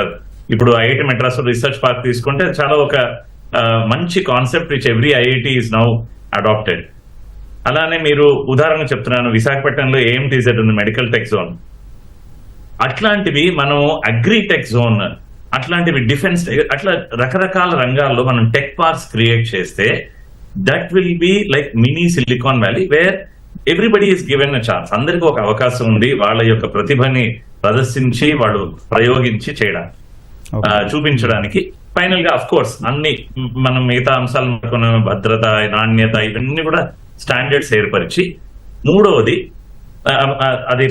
ఇప్పుడు ఐఐటి మెడ్రాస్ రీసెర్చ్ పార్క్ తీసుకుంటే చాలా ఒక మంచి concept which every IIT is now adapted. అలానే మీరు ఉదాహరణ చెప్తున్నాను, విశాఖపట్నంలో ఏఎంటీజెడ్ ఉంది, మెడికల్ టెక్ జోన్. అట్లాంటివి మనం అగ్రిటెక్ జోన్, అట్లాంటివి డిఫెన్స్, అట్లా రకరకాల రంగాల్లో మనం టెక్ పార్క్స్ క్రియేట్ చేస్తే that will be like mini silicon valley where everybody is given a chance. అందరికీ ఒక అవకాశం ఉంది వాళ్ళ యొక్క ప్రతిభని ప్రదర్శించి వాళ్ళు ప్రయోగించి చేయడానికి, చూపించడానికి. ఫైనల్ గా అఫ్ కోర్స్ అన్ని మనం మిగతా అంశాలు, భద్రత, నాణ్యత, ఇవన్నీ కూడా స్టాండర్డ్స్ ఏర్పరిచి, మూడవది అది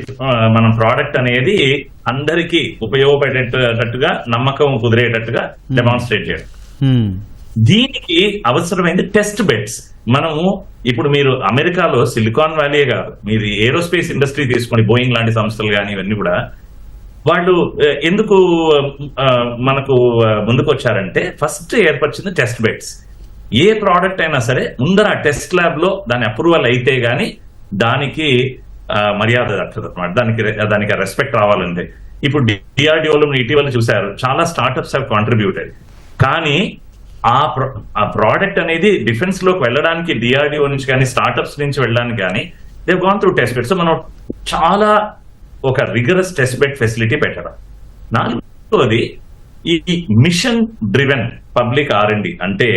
మనం ప్రోడక్ట్ అనేది అందరికీ ఉపయోగపడేటట్టుగా, నమ్మకం కుదిరేటట్టుగా డెమాన్స్ట్రేట్ చేయడం. దీనికి అవసరమైంది టెస్ట్ బెడ్స్. మనము ఇప్పుడు మీరు అమెరికాలో సిలికాన్ వ్యాలీ కాదు, మీరు ఏరోస్పేస్ ఇండస్ట్రీ తీసుకోండి, బోయింగ్ లాంటి సంస్థలు కానీ ఇవన్నీ కూడా వాళ్ళు ఎందుకు మనకు ముందుకు వచ్చారంటే ఫస్ట్ ఏర్పరిచింది టెస్ట్ బెడ్స్. ఏ ప్రోడక్ట్ అయినా సరే ముందర టెస్ట్ ల్యాబ్ లో దాని అప్రూవల్ అయితే గానీ దానికి మర్యాద దక్కదు అనమాట, దానికి రెస్పెక్ట్ రావాలంటే. ఇప్పుడు డిఆర్డిఓలో ఇటీవల చూశారు, చాలా స్టార్ట్అప్స్ హావ్ కాంట్రిబ్యూటెడ్. కానీ ఆ ప్రోడక్ట్ అనేది డిఫెన్స్ లోకి వెళ్ళడానికి, డిఆర్డిఓ నుంచి కానీ స్టార్ట్అప్స్ నుంచి వెళ్ళడానికి కానీ they gone through test bed. So మనం చాలా ఒక రిగరస్ టెస్ట్ బెడ్ ఫెసిలిటీ పెట్టడం. నాలుగోది ఈ మిషన్ డ్రివెన్ పబ్లిక్ R&D. అంటే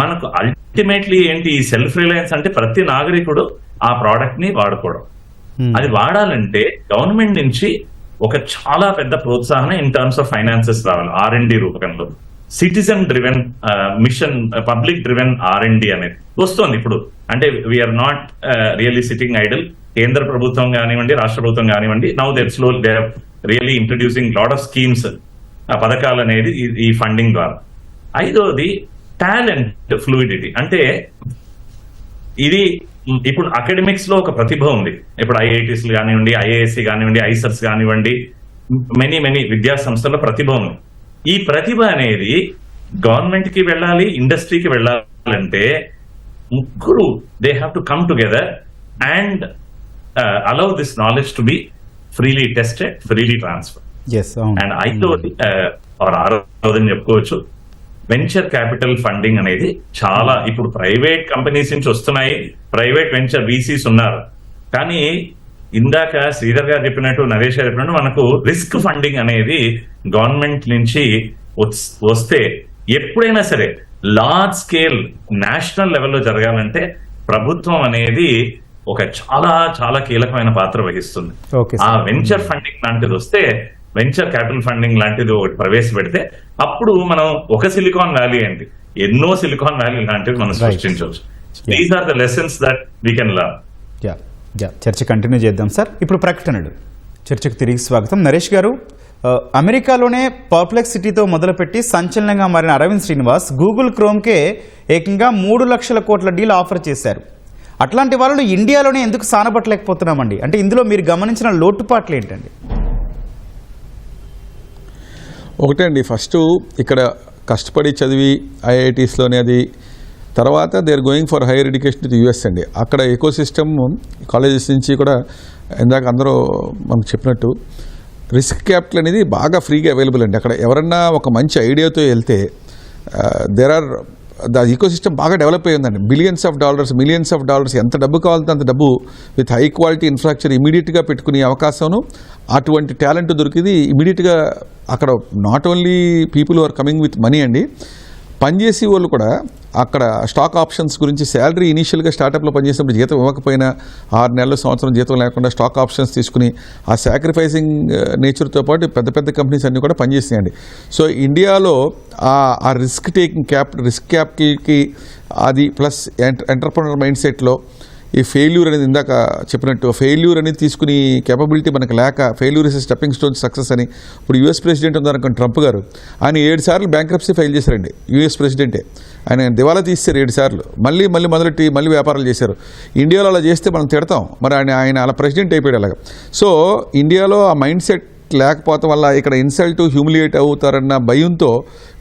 మనకు అల్టిమేట్లీ ఏంటి, ఈ సెల్ఫ్ రిలయన్స్ అంటే ప్రతి నాగరికుడు ఆ ప్రోడక్ట్ ని వాడుకోవడం. అది వాడాలంటే గవర్నమెంట్ నుంచి ఒక చాలా పెద్ద ప్రోత్సాహం ఇన్ టర్మ్స్ ఆఫ్ ఫైనాన్సెస్ రావాలి R&D రూపకంలో. Citizen driven mission, public driven R&D అనేది వస్తుంది ఇప్పుడు. అంటే we are not really sitting idle. కేంద్ర ప్రభుత్వం కానివ్వండి, రాష్ట్ర ప్రభుత్వం కానివ్వండి, now they are really introducing lot of schemes, పథకాలు అనేది ఈ ఫండింగ్ ద్వారా. ఐదోది టాలెంట్ ఫ్లూయిడిటీ. అంటే ఇది ఇప్పుడు అకాడమిక్స్ లో ఒక ప్రతిభ ఉంది. ఇప్పుడు ఐఐటీస్ కానివ్వండి, ఐఏఎస్సి కానివ్వండి, ఐసర్స్ కానివ్వండి, మెనీ విద్యా సంస్థల్లో ప్రతిభ ఉంది. ఈ ప్రతిభ అనేది గవర్నమెంట్ కి వెళ్ళాలి, ఇండస్ట్రీకి వెళ్ళాలంటే ముగ్గురు they have to come together and allow this knowledge to be freely tested, freely transferred. Yes. And ఐదోది ఆరోదని చెప్పుకోవచ్చు, వెంచర్ క్యాపిటల్ ఫండింగ్ అనేది చాలా ఇప్పుడు ప్రైవేట్ కంపెనీస్ నుంచి వస్తున్నాయి, ప్రైవేట్ వెంచర్ VCs ఉన్నారు. కానీ ఇందాక శ్రీధర్ గారు చెప్పినట్టు, నరేష్ గారు చెప్పినట్టు మనకు రిస్క్ ఫండింగ్ అనేది గవర్నమెంట్ నుంచి వస్తే ఎప్పుడైనా సరే లార్జ్ స్కేల్ నేషనల్ లెవెల్లో జరగాలంటే ప్రభుత్వం అనేది ఒక చాలా చాలా కీలకమైన పాత్ర వహిస్తుంది. ఓకే ఆ సార్. వెంచర్ ఫండింగ్ లాంటిది వస్తే, వెంచర్ క్యాపిటల్ ఫండింగ్ లాంటిది ఒకటి ప్రవేశపెడితే అప్పుడు మనం ఒక సిలికాన్ వ్యాలీ ఏంటి, ఎన్నో సిలికాన్ వ్యాలీ లాంటివి మనం సృష్టించవచ్చు. These are the lessons that we can learn. చర్చ కంటిన్యూ చేద్దాం సార్. ఇప్పుడు ప్రకటనలు. చర్చకు తిరిగి స్వాగతం. నరేష్ గారు, అమెరికాలోనే పర్ప్లెక్సిటీతో మొదలుపెట్టి సంచలనంగా మారిన అరవింద్ శ్రీనివాస్ గూగుల్ క్రోమ్కే ఏకంగా 3 లక్షల కోట్ల డీల్ ఆఫర్ చేశారు. అట్లాంటి వాళ్ళు ఇండియాలోనే ఎందుకు సానబట్టలేకపోతున్నామండి? అంటే ఇందులో మీరు గమనించిన లోటుపాట్లు ఏంటండి? ఒకటే అండి, ఫస్ట్ ఇక్కడ కష్టపడి చదివి ఐఐటీస్లోనే అది, తర్వాత they are going for higher education to US అండి. అక్కడ ఎకో సిస్టమ్ కాలేజెస్ నుంచి కూడా ఇందాక అందరూ మనకు చెప్పినట్టు రిస్క్ క్యాపిటల్ అనేది బాగా ఫ్రీగా అవైలబుల్ అండి. అక్కడ ఎవరన్నా ఒక మంచి ఐడియాతో వెళ్తే ద ఈకో సిస్టమ్ బాగా డెవలప్ అయ్యి ఉందండి. మిలియన్స్ ఆఫ్ డాలర్స్ ఎంత డబ్బు కావాలంటే అంత డబ్బు విత్ హై క్వాలిటీ ఇన్ఫ్రాస్ట్రక్చర్ ఇమీడియట్గా పెట్టుకునే అవకాశం, అటువంటి టాలెంట్ దొరికింది ఇమీడియట్గా అక్కడ. Not only people are coming with money అండి, పనిచేసే వాళ్ళు కూడా అక్కడ స్టాక్ ఆప్షన్స్ గురించి శాలరీ ఇనీషియల్గా స్టార్టప్లో పనిచేసినప్పుడు జీతం ఇవ్వకపోయినా 6 నెలలు సంవత్సరం జీతం లేకుండా స్టాక్ ఆప్షన్స్ తీసుకుని ఆ సాక్రిఫైసింగ్ నేచర్తో పాటు పెద్ద పెద్ద కంపెనీస్ అన్నీ కూడా పనిచేస్తున్నాయండి. సో ఇండియాలో ఆ రిస్క్ క్యాపిటల్కి అది ప్లస్ ఎంటర్ప్రెన్యూర్ మైండ్ సెట్లో ఈ ఫెయిల్యూర్ అనేది ఇందాక చెప్పినట్టు ఫెయిల్యూర్ అనేది తీసుకుని కేపబిలిటీ మనకు లేక, failure is stepping stone success అని. ఇప్పుడు యూఎస్ ప్రెసిడెంట్ ఉన్నారనుకోండి ట్రంప్ గారు, ఆయన 7 సార్లు బ్యాంక్రప్సీ ఫైల్ చేశారండి. యూఎస్ ప్రెసిడెంటే ఆయన దివాలా తీశారు 7 సార్లు, మళ్ళీ మొదలెట్టి మళ్ళీ వ్యాపారాలు చేశారు. ఇండియాలో అలా చేస్తే మనం తిడతాం, మరి ఆయన అలా ప్రెసిడెంట్ అయిపోయాడు అలాగా. సో ఇండియాలో ఆ మైండ్ సెట్ లేకపోవడం వల్ల ఇక్కడ ఇన్సల్ట్ హ్యూమిలియేట్ అవుతారన్న భయంతో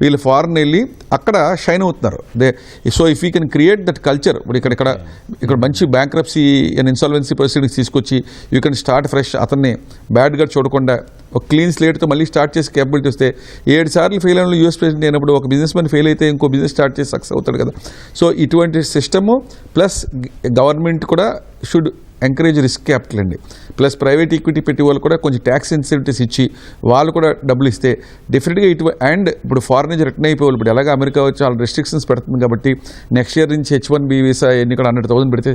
వీళ్ళు ఫారెన్ వెళ్ళి అక్కడ షైన్ అవుతున్నారు. So if you can create that culture, ఇప్పుడు ఇక్కడ మంచి బ్యాంక్రప్సీ అండ్ ఇన్సాల్వెన్సీ ప్రొసీడింగ్స్ తీసుకొచ్చి యూ కెన్ స్టార్ట్ ఫ్రెష్, అతన్ని బ్యాడ్గా చూడకుండా ఒక క్లీన్ స్లేట్తో మళ్ళీ స్టార్ట్ చేసి కేపబిలిటీ వస్తే 7 సార్లు ఫెయిల్ అయిన యూఎస్ ప్రెసిడెంట్ అయినప్పుడు ఒక బిజినెస్ మ్యాన్ ఫెయిల్ అయితే ఇంకో బిజినెస్ స్టార్ట్ చేసి సక్సెస్ అవుతాడు కదా. సో ఇటువంటి సిస్టము ప్లస్ గవర్నమెంట్ కూడా షుడ్ ఎంకరేజ్ రిస్క్ క్యాపిటల్ అండి. ప్లస్ ప్రైవేట్ ఈక్విటీ పెట్టి వాళ్ళు కూడా కొంచెం ట్యాక్స్ ఇన్సెంటివ్స్ ఇచ్చి వాళ్ళు కూడా డబ్బులు ఇస్తే డెఫినెట్గా అండ్ ఇప్పుడు ఫారెన్ నుంచి రిటర్న్ అయిపోవాలి. ఇప్పుడు ఎలాగ అమెరికా వచ్చి చాలా రెస్ట్రిక్షన్స్ పెడుతుంది కాబట్టి నెక్స్ట్ ఇయర్ నుంచి H1B వీసా ఎన్ని కూడా 100,000 పెడితే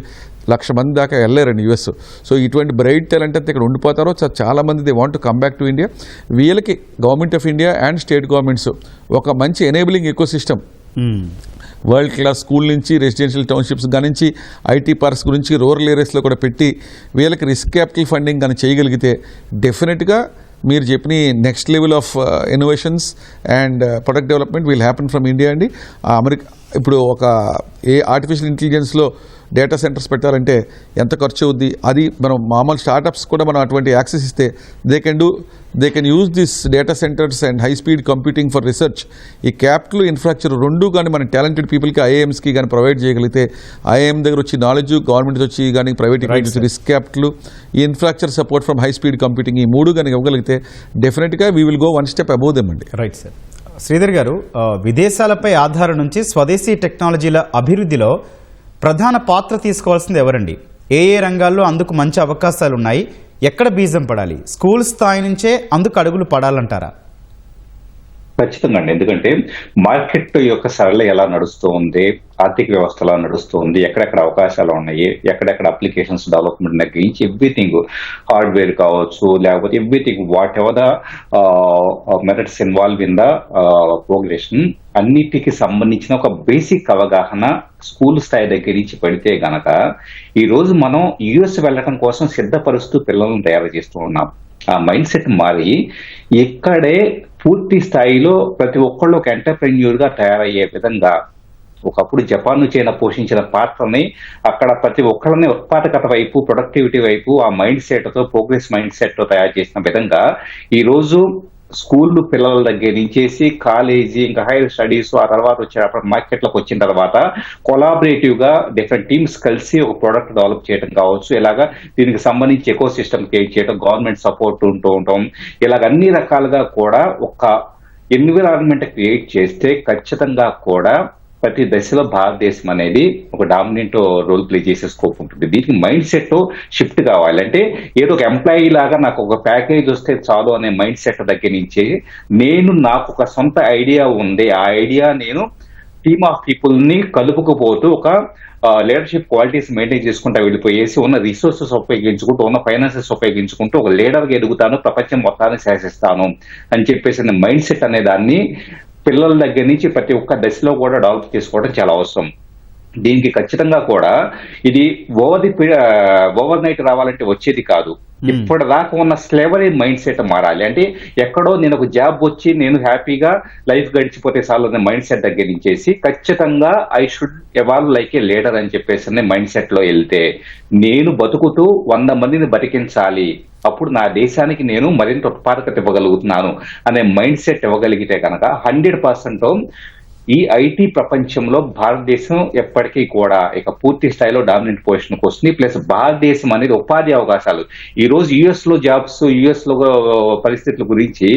1,00,000 మంది దాకా వెళ్ళారండి యూఎస్. సో ఇటువంటి బ్రైట్ టాలెంట్ అంతా ఇక్కడ ఉండిపోతారో చాలా మంది they want to come back to India. వీళ్ళకి government of India and state governments ఒక మంచి enabling ecosystem, world class school నుంచి రెసిడెన్షియల్ టౌన్షిప్స్ గురించి ఐటీ పార్క్స్ గురించి రూరల్ ఏరియాస్లో కూడా పెట్టి వీళ్ళకి రిస్క్ క్యాపిటల్ ఫండింగ్ కానీ చేయగలిగితే డెఫినెట్గా మీరు చెప్పిన next level of innovations and product development will happen from India అండి. అమెరికా ఇప్పుడు ఒక ఆర్టిఫిషియల్ ఇంటెలిజెన్స్లో డేటా సెంటర్స్ పెట్టాలంటే ఎంత ఖర్చు అవుద్ది, అది మనం మామూలు స్టార్టప్స్ కూడా మనం అటువంటి యాక్సెస్ ఇస్తే they can use this data centres and high speed computing for research. ఈ క్యాపిటల్ ఇన్ఫ్రాస్ట్రక్చర్ రెండు కానీ మన టాలెంటెడ్ పీపుల్కి ఐఐఎమ్స్కి కానీ ప్రొవైడ్ చేయగలిగితే, ఐఐఎం దగ్గర వచ్చి నాలెడ్జ్, గవర్నమెంట్ వచ్చి కానీ ప్రైవేట్ ఈక్విటీ రిస్క్ క్యాపిటల్, ఈ infrastructure support from high speed computing, ఈ 3 కానీ ఇవ్వగలిగితే డెఫినెట్గా we will go 1 step above them అండి. Right sir. శ్రీధర్ గారు, విదేశాలపై ఆధారం నుంచి స్వదేశీ టెక్నాలజీల అభివృద్ధిలో ప్రధాన పాత్ర తీసుకోవాల్సింది ఎవరండి? ఏ రంగాల్లో అందుకు మంచి అవకాశాలు ఉన్నాయి? ఎక్కడ బీజం పడాలి? స్కూల్ స్థాయి నుంచే అందుకు అడుగులు పడాలంటారా? ఖచ్చితంగా అండి. ఎందుకంటే మార్కెట్ యొక్క సరళ ఎలా నడుస్తూ ఉంది, ఆర్థిక వ్యవస్థ ఎలా నడుస్తూ ఉంది, ఎక్కడెక్కడ అవకాశాలు ఉన్నాయి, ఎక్కడెక్కడ అప్లికేషన్స్ డెవలప్మెంట్ దగ్గర నుంచి ఎవ్రీథింగ్, హార్డ్వేర్ కావచ్చు, లేకపోతే everything what ever the merits involve in the progression, అన్నిటికి సంబంధించిన ఒక బేసిక్ అవగాహన స్కూల్ స్థాయి దగ్గర నుంచి పడితే గనక ఈ రోజు మనం యుఎస్ వెళ్ళడం కోసం సిద్ధపరుస్తూ పిల్లలను తయారు చేస్తూ ఉన్నాం. ఆ మైండ్ సెట్ మారి ఇక్కడే పూర్తి స్థాయిలో ప్రతి ఒక్కళ్ళు ఒక ఎంటర్ప్రెన్యూర్ గా తయారయ్యే విధంగా, ఒకప్పుడు జపాన్ చైనా పోషించిన పాత్రని అక్కడ ప్రతి ఒక్కళ్ళని ఉత్పాదకత వైపు, ప్రొడక్టివిటీ వైపు ఆ మైండ్ సెట్ తో, ప్రోగ్రెస్ మైండ్ సెట్ తో తయారు చేసిన విధంగా ఈ రోజు స్కూల్ పిల్లల దగ్గర నుంచేసి కాలేజీ, ఇంకా హైయర్ స్టడీస్, ఆ తర్వాత వచ్చేటప్పుడు మార్కెట్లోకి వచ్చిన తర్వాత కొలాబరేటివ్ గా డిఫరెంట్ టీమ్స్ కలిసి ఒక ప్రోడక్ట్ డెవలప్ చేయడం కావచ్చు, ఇలాగా దీనికి సంబంధించి ఎకో సిస్టమ్ క్రియేట్ చేయడం, గవర్నమెంట్ సపోర్ట్ ఉంటూ ఉంటాం, ఇలాగ అన్ని రకాలుగా కూడా ఒక ఎన్విరాన్మెంట్ క్రియేట్ చేస్తే ఖచ్చితంగా కూడా ప్రతి దశలో భారతదేశం అనేది ఒక డామినెంట్ రోల్ ప్లే చేసే స్కోప్ ఉంటుంది. దీనికి మైండ్ సెట్ షిఫ్ట్ కావాలి. అంటే ఏదో ఒక ఎంప్లాయీ లాగా నాకు ఒక ప్యాకేజ్ వస్తే చాలు అనే మైండ్ సెట్ దగ్గర నుంచి నాకు ఒక సొంత ఐడియా ఉంది, ఆ ఐడియా నేను టీమ్ ఆఫ్ పీపుల్ ని కలుపుకుపోతూ ఒక లీడర్షిప్ క్వాలిటీస్ మెయింటైన్ చేసుకుంటూ వెళ్ళిపోయేసి ఉన్న రిసోర్సెస్ ఉపయోగించుకుంటూ ఉన్న ఫైనాన్సెస్ ఉపయోగించుకుంటూ ఒక లీడర్గా ఎదుగుతాను, ప్రపంచం మొత్తాన్ని శాసిస్తాను అని చెప్పేసి మైండ్ సెట్ అనే దాన్ని పిల్లల దగ్గర నుంచి ప్రతి ఒక్క దశలో కూడా డెవలప్ చేసుకోవడం చాలా అవసరం. దీనికి ఖచ్చితంగా కూడా ఇది ఓవర్ నైట్ రావాలంటే వచ్చేది కాదు. ఇప్పటిదాకా ఉన్న స్లేవరీ మైండ్ సెట్ మారాలి. అంటే ఎక్కడో నేను ఒక జాబ్ వచ్చి నేను హ్యాపీగా లైఫ్ గడిచిపోతే చాలు అనే మైండ్ సెట్ దగ్గర నుంచేసి ఖచ్చితంగా I should evolve like A leader అని చెప్పేసి మైండ్ సెట్ లో వెళ్తే నేను బతుకుతూ 100 మందిని బతికించాలి, అప్పుడు నా దేశానికి నేను మరింత ఉత్పాదకత ఇవ్వగలుగుతున్నాను అనే మైండ్ సెట్ ఇవ్వగలిగితే కనుక 100% ఈ ఐటీ ప్రపంచంలో భారతదేశం ఎప్పటికీ కూడా ఇక పూర్తి స్థాయిలో డామినెంట్ పొజిషన్కి వస్తుంది. ప్లస్ భారతదేశం అనేది ఉపాధి అవకాశాలు, ఈ రోజు యుఎస్ లో జాబ్స్, యుఎస్ లో పరిస్థితుల గురించి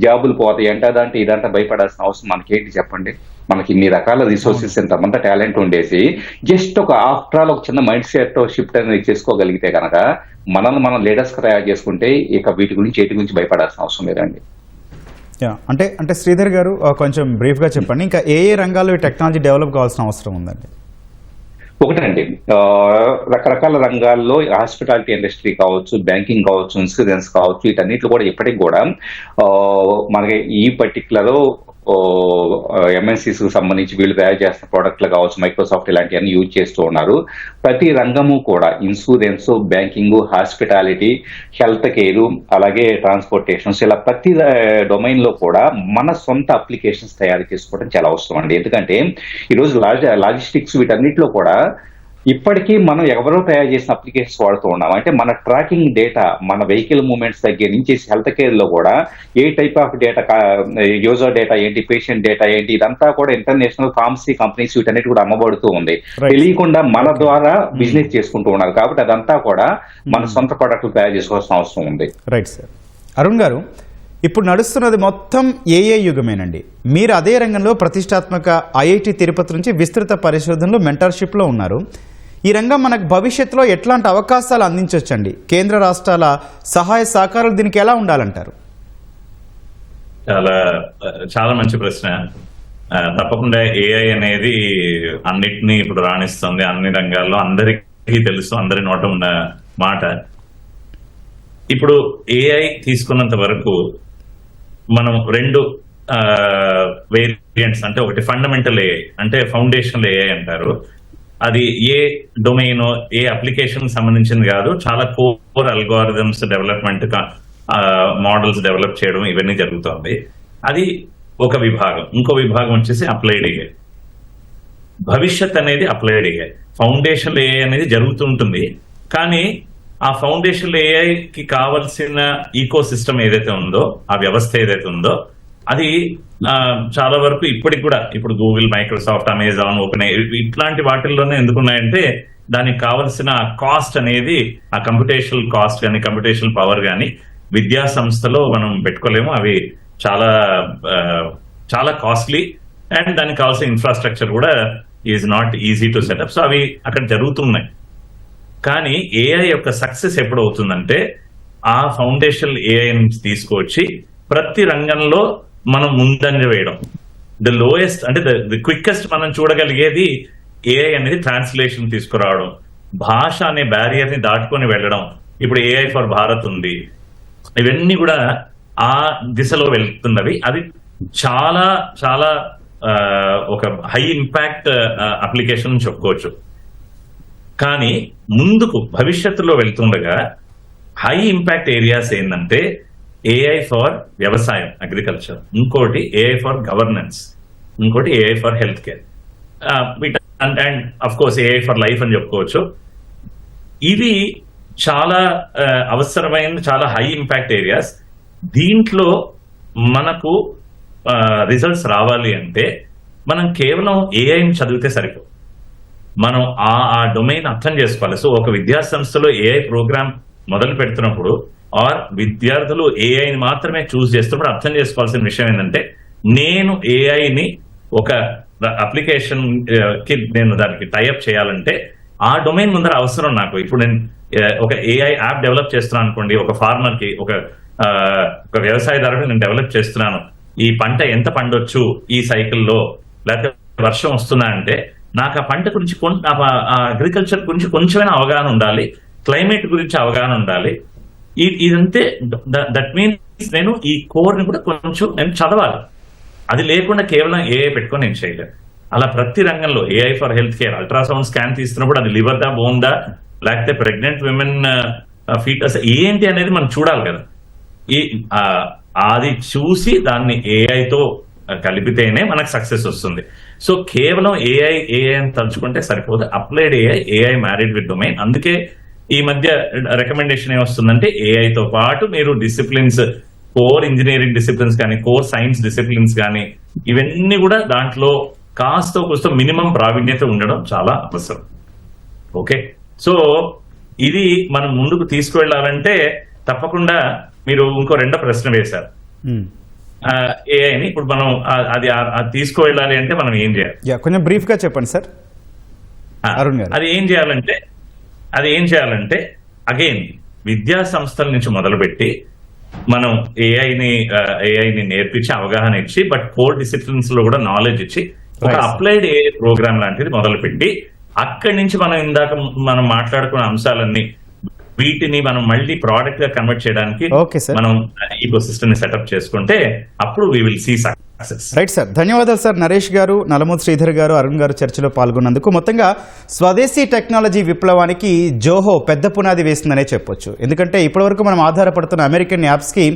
జాబులు పోతాయి అంటే ఇదంతా భయపడాల్సిన అవసరం మనకేంటి చెప్పండి. మనకి ఇన్ని రకాల రిసోర్సెస్, ఇంతమంత టాలెంట్ ఉండేసి జస్ట్ ఒక ఆఫ్టర్ ఆల్ ఒక చిన్న మైండ్ సెట్ షిఫ్ట్ అనేది చేసుకోగలిగితే కనుక మనల్ని మనం లీడర్స్ తయారు చేసుకుంటే ఇక వీటి గురించి భయపడాల్సిన అవసరం లేదండి. అంటే శ్రీధర్ గారు కొంచెం బ్రీఫ్గా చెప్పండి, ఇంకా ఏ రంగాల్లో ఈ టెక్నాలజీ డెవలప్ కావాల్సిన అవసరం ఉందండి? ఒకటండి, రకరకాల రంగాల్లో హాస్పిటాలిటీ ఇండస్ట్రీ కావచ్చు, బ్యాంకింగ్ కావచ్చు, ఇన్సూరెన్స్ కావచ్చు, వీటన్నిటిలో కూడా ఇప్పటికి కూడా మనకి ఈ పర్టికులర్ ఎంఎన్సీస్ కు సంబంధించి వీళ్ళు తయారు చేస్తున్న ప్రోడక్ట్లు కావచ్చు, మైక్రోసాఫ్ట్ ఇలాంటివన్నీ యూజ్ చేస్తూ ఉన్నారు. ప్రతి రంగము కూడా insurance, banking, hospitality, health care, అలాగే ట్రాన్స్పోర్టేషన్స్, ఇలా ప్రతి డొమైన్ లో కూడా మన సొంత అప్లికేషన్స్ తయారు చేసుకోవడం చాలా అవసరం అండి. ఎందుకంటే ఈరోజు లాజిస్టిక్స్ వీటన్నిటిలో కూడా ఇప్పటికీ మనం ఎవరో తయారు చేసిన అప్లికేషన్స్ వాడుతూ ఉన్నాం. అంటే మన ట్రాకింగ్ డేటా, మన వెహికల్ మూవ్మెంట్స్ దగ్గర నుంచి హెల్త్ కేర్ లో కూడా a type of data, user data ఏంటి, పేషెంట్ డేటా ఏంటి, ఇదంతా కూడా ఇంటర్నేషనల్ ఫార్మసీ కంపెనీస్ వీటన్నిటి కూడా అమ్మబడుతూ ఉంది. తెలియకుండా మన ద్వారా బిజినెస్ చేసుకుంటూ ఉన్నారు. కాబట్టి అదంతా కూడా మన సొంత ప్రొడక్ట్లు తయారు చేసుకోవాల్సిన అవసరం ఉంది. Right sir. అరుణ్ గారు, ఇప్పుడు నడుస్తున్నది మొత్తం ఏఐ యుగమేనండి. మీరు అదే రంగంలో ప్రతిష్టాత్మక ఐఐటి తిరుపతి నుంచి విస్తృత పరిశోధనలో మెంటర్షిప్లో ఉన్నారు. ఈ రంగం మనకు భవిష్యత్తులో ఎట్లాంటి అవకాశాలు అందించవచ్చండి? కేంద్ర రాష్ట్రాల సహాయ సహకారాలు దీనికి ఎలా ఉండాలంటారు? చాలా మంచి ప్రశ్న. తప్పకుండా ఏఐ అనేది అన్నిటినీ ఇప్పుడు రాణిస్తుంది అన్ని రంగాల్లో, అందరికీ తెలుసు, అందరి నోట ఉన్న మాట. ఇప్పుడు ఏఐ తీసుకున్నంత వరకు మనం రెండు వేరియంట్స్, అంటే ఒకటి ఫండమెంటల్ ఏఐ, అంటే ఫౌండేషనల్ ఏఐ అంటారు. అది ఏ డొమైన్, ఏ అప్లికేషన్ సంబంధించింది కాదు, చాలా core algorithms development, models develop చేయడం ఇవన్నీ జరుగుతుంది. అది ఒక విభాగం. ఇంకో విభాగం వచ్చేసి అప్లైడ్ ఏఐ. భవిష్యత్ అనేది అప్లైడ్ ఏఐ. ఫౌండేషనల్ ఏఐ అనేది జరుగుతుంటుంది, కానీ ఆ ఫౌండేషన్ ఏఐకి కావలసిన ఈకో సిస్టమ్ ఏదైతే ఉందో, ఆ వ్యవస్థ ఏదైతే ఉందో, అది చాలా వరకు ఇప్పటికి కూడా ఇప్పుడు గూగుల్, మైక్రోసాఫ్ట్, అమెజాన్, ఓపెన్ ఇట్లాంటి వాటిల్లోనే ఎందుకున్నాయంటే దానికి కావలసిన కాస్ట్ అనేది, ఆ కంప్యూటేషనల్ కాస్ట్ కానీ కంప్యూటేషనల్ పవర్ కానీ విద్యా సంస్థలో మనం పెట్టుకోలేము. అవి చాలా చాలా కాస్ట్లీ, అండ్ దానికి కావాల్సిన ఇన్ఫ్రాస్ట్రక్చర్ కూడా is not easy to set up. So అవి అక్కడ జరుగుతున్నాయి. కానీ ఏఐ యొక్క సక్సెస్ ఎప్పుడు అవుతుందంటే ఆ ఫౌండేషన్ ఏఐ నుంచి తీసుకొచ్చి ప్రతి రంగంలో మనం ముందంజ వేయడం. ద లోయెస్ట్ అంటే ది క్విక్కెస్ట్ మనం చూడగలిగేది ఏఐ అనేది ట్రాన్స్లేషన్ తీసుకురావడం, భాష అనే బ్యారియర్ ని దాటుకొని వెళ్ళడం. ఇప్పుడు ఏఐ ఫర్ భారత్ ఉంది. ఇవన్నీ కూడా ఆ దిశలో వెళ్తున్నవి. అది చాలా చాలా ఒక హై ఇంపాక్ట్ అప్లికేషన్ చెప్పుకోవచ్చు. కానీ ముందుకు భవిష్యత్తులో వెళ్తుండగా హై ఇంపాక్ట్ ఏరియాస్ ఏంటంటే ఏఐ ఫర్ వ్యవసాయం, అగ్రికల్చర్, ఇంకోటి ఏఐ ఫర్ గవర్నెన్స్, ఇంకోటి AI for health care, and of course AI for life అని చెప్పుకోవచ్చు. ఇవి చాలా అవసరమైన, చాలా హై ఇంపాక్ట్ ఏరియాస్. దీంట్లో మనకు రిజల్ట్స్ రావాలి అంటే మనం కేవలం ఏఐని చదివితే సరిపోదు, మనం ఆ డొమైన్ అర్థం చేసుకోవాలి. సో ఒక విద్యా సంస్థలో ఏఐ ప్రోగ్రామ్ మొదలు పెడుతున్నప్పుడు ఆర్ విద్యార్థులు ఏఐని మాత్రమే చూస్ చేస్తున్నప్పుడు అర్థం చేసుకోవాల్సిన విషయం ఏంటంటే, నేను ఏఐని ఒక అప్లికేషన్ కి నేను దానికి టైఅప్ చేయాలంటే ఆ డొమైన్ ముందర అవసరం నాకు. ఇప్పుడు నేను ఒక ఏఐ యాప్ డెవలప్ చేస్తున్నాను అనుకోండి, ఒక ఫార్మర్ కి, ఒక వ్యవసాయదారుడు నేను డెవలప్ చేస్తున్నాను, ఈ పంట ఎంత పండొచ్చు ఈ సైకిల్లో, లేకపోతే వర్షం వస్తుందా అంటే నాకు ఆ పంట గురించి అగ్రికల్చర్ గురించి కొంచెమైనా అవగాహన ఉండాలి, క్లైమేట్ గురించి అవగాహన ఉండాలి. ఇదంతే. దట్ మీన్స్ నేను ఈ కోర్ ని కూడా కొంచెం నేను చదవాలి. అది లేకుండా కేవలం ఏఐ పెట్టుకొని నేను చేయలేను. అలా ప్రతి రంగంలో AI for health care, ultrasound scan తీస్తున్నప్పుడు అది లివర్ దా, బోన్ దా, లేకపోతే ప్రెగ్నెంట్ విమెన్ ఫీటస్ ఏంటి అనేది మనం చూడాలి కదా. అది చూసి దాన్ని ఏఐతో కలిపితేనే మనకు సక్సెస్ వస్తుంది. సో కేవలం ఏఐ అని తలుచుకుంటే సరిపోదు. Applied AI married with domain. అందుకే ఈ మధ్య రికమెండేషన్ ఏమొస్తుందంటే ఏఐతో పాటు మీరు డిసిప్లిన్స్, కోర్ ఇంజనీరింగ్ డిసిప్లిన్స్ కానీ, కోర్ సైన్స్ డిసిప్లిన్స్ కానీ, ఇవన్నీ కూడా దాంట్లో కాస్త కూస్తో మినిమం ప్రావీణ్యత ఉండడం చాలా అవసరం. ఓకే, సో ఇది మనం ముందుకు తీసుకువెళ్ళాలంటే తప్పకుండా మీరు ఇంకో రెండో ప్రశ్న వేశారు, ఏఐని ఇప్పుడు మనం అది తీసుకువెళ్ళాలి అంటే మనం ఏం చేయాలి? కొంచెం బ్రీఫ్ గా చెప్పండి సార్. అరుణ్ గారు, అది ఏం చేయాలంటే అగైన్ విద్యా సంస్థల నుంచి మొదలుపెట్టి మనం ఏఐని నేర్పించి అవగాహన ఇచ్చి, బట్ కోర్ డిసిప్లిన్స్ లో కూడా నాలెడ్జ్ ఇచ్చి ఒక అప్లైడ్ ఏఐ ప్రోగ్రామ్ లాంటిది మొదలుపెట్టి అక్కడి నుంచి మనం మాట్లాడుకున్న అంశాలన్నీ వీటిని మనం మళ్ళీ ప్రోడక్ట్ గా కన్వర్ట్ చేయడానికి మనం ఈకోసిస్టమ్ ని సెటప్ చేసుకుంటే అప్పుడు we will see success. Right sir, ధన్యవాదాలు సార్. నరేష్ గారు, నలమూత్ శ్రీధర్ గారు, అరుణ్ గారు చర్చలో పాల్గొన్నందుకు. మొత్తంగా స్వదేశీ టెక్నాలజీ విప్లవానికి జోహో పెద్ద పునాది వేస్తుందనే చెప్పొచ్చు. ఎందుకంటే ఇప్పటివరకు మనం ఆధారపడుతున్న అమెరికన్ యాప్స్కి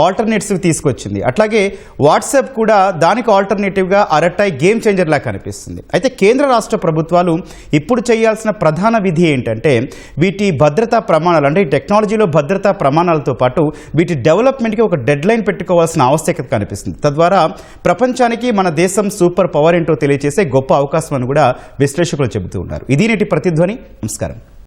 ఆల్టర్నేటివ్స్ తీసుకొచ్చింది. అట్లాగే వాట్సాప్ కూడా దానికి ఆల్టర్నేటివ్గా అరటాయ్ గేమ్ చేంజర్ లా కనిపిస్తుంది. అయితే కేంద్ర రాష్ట్ర ప్రభుత్వాలు ఇప్పుడు చేయాల్సిన ప్రధాన విధి ఏంటంటే వీటి భద్రతా ప్రమాణాలు, అంటే ఈ టెక్నాలజీలో భద్రతా ప్రమాణాలతో పాటు వీటి డెవలప్మెంట్కి ఒక డెడ్ లైన్ పెట్టుకోవాల్సిన ఆవశ్యకత కనిపిస్తుంది. తద్వారా ప్రపంచానికి మన దేశం సూపర్ పవర్ ఏంటో తెలియజేసే గొప్ప అవకాశం అని కూడా విశ్లేషకులు చెబుతూ ఉన్నారు. ఇది నేటి ప్రతిధ్వని. నమస్కారం.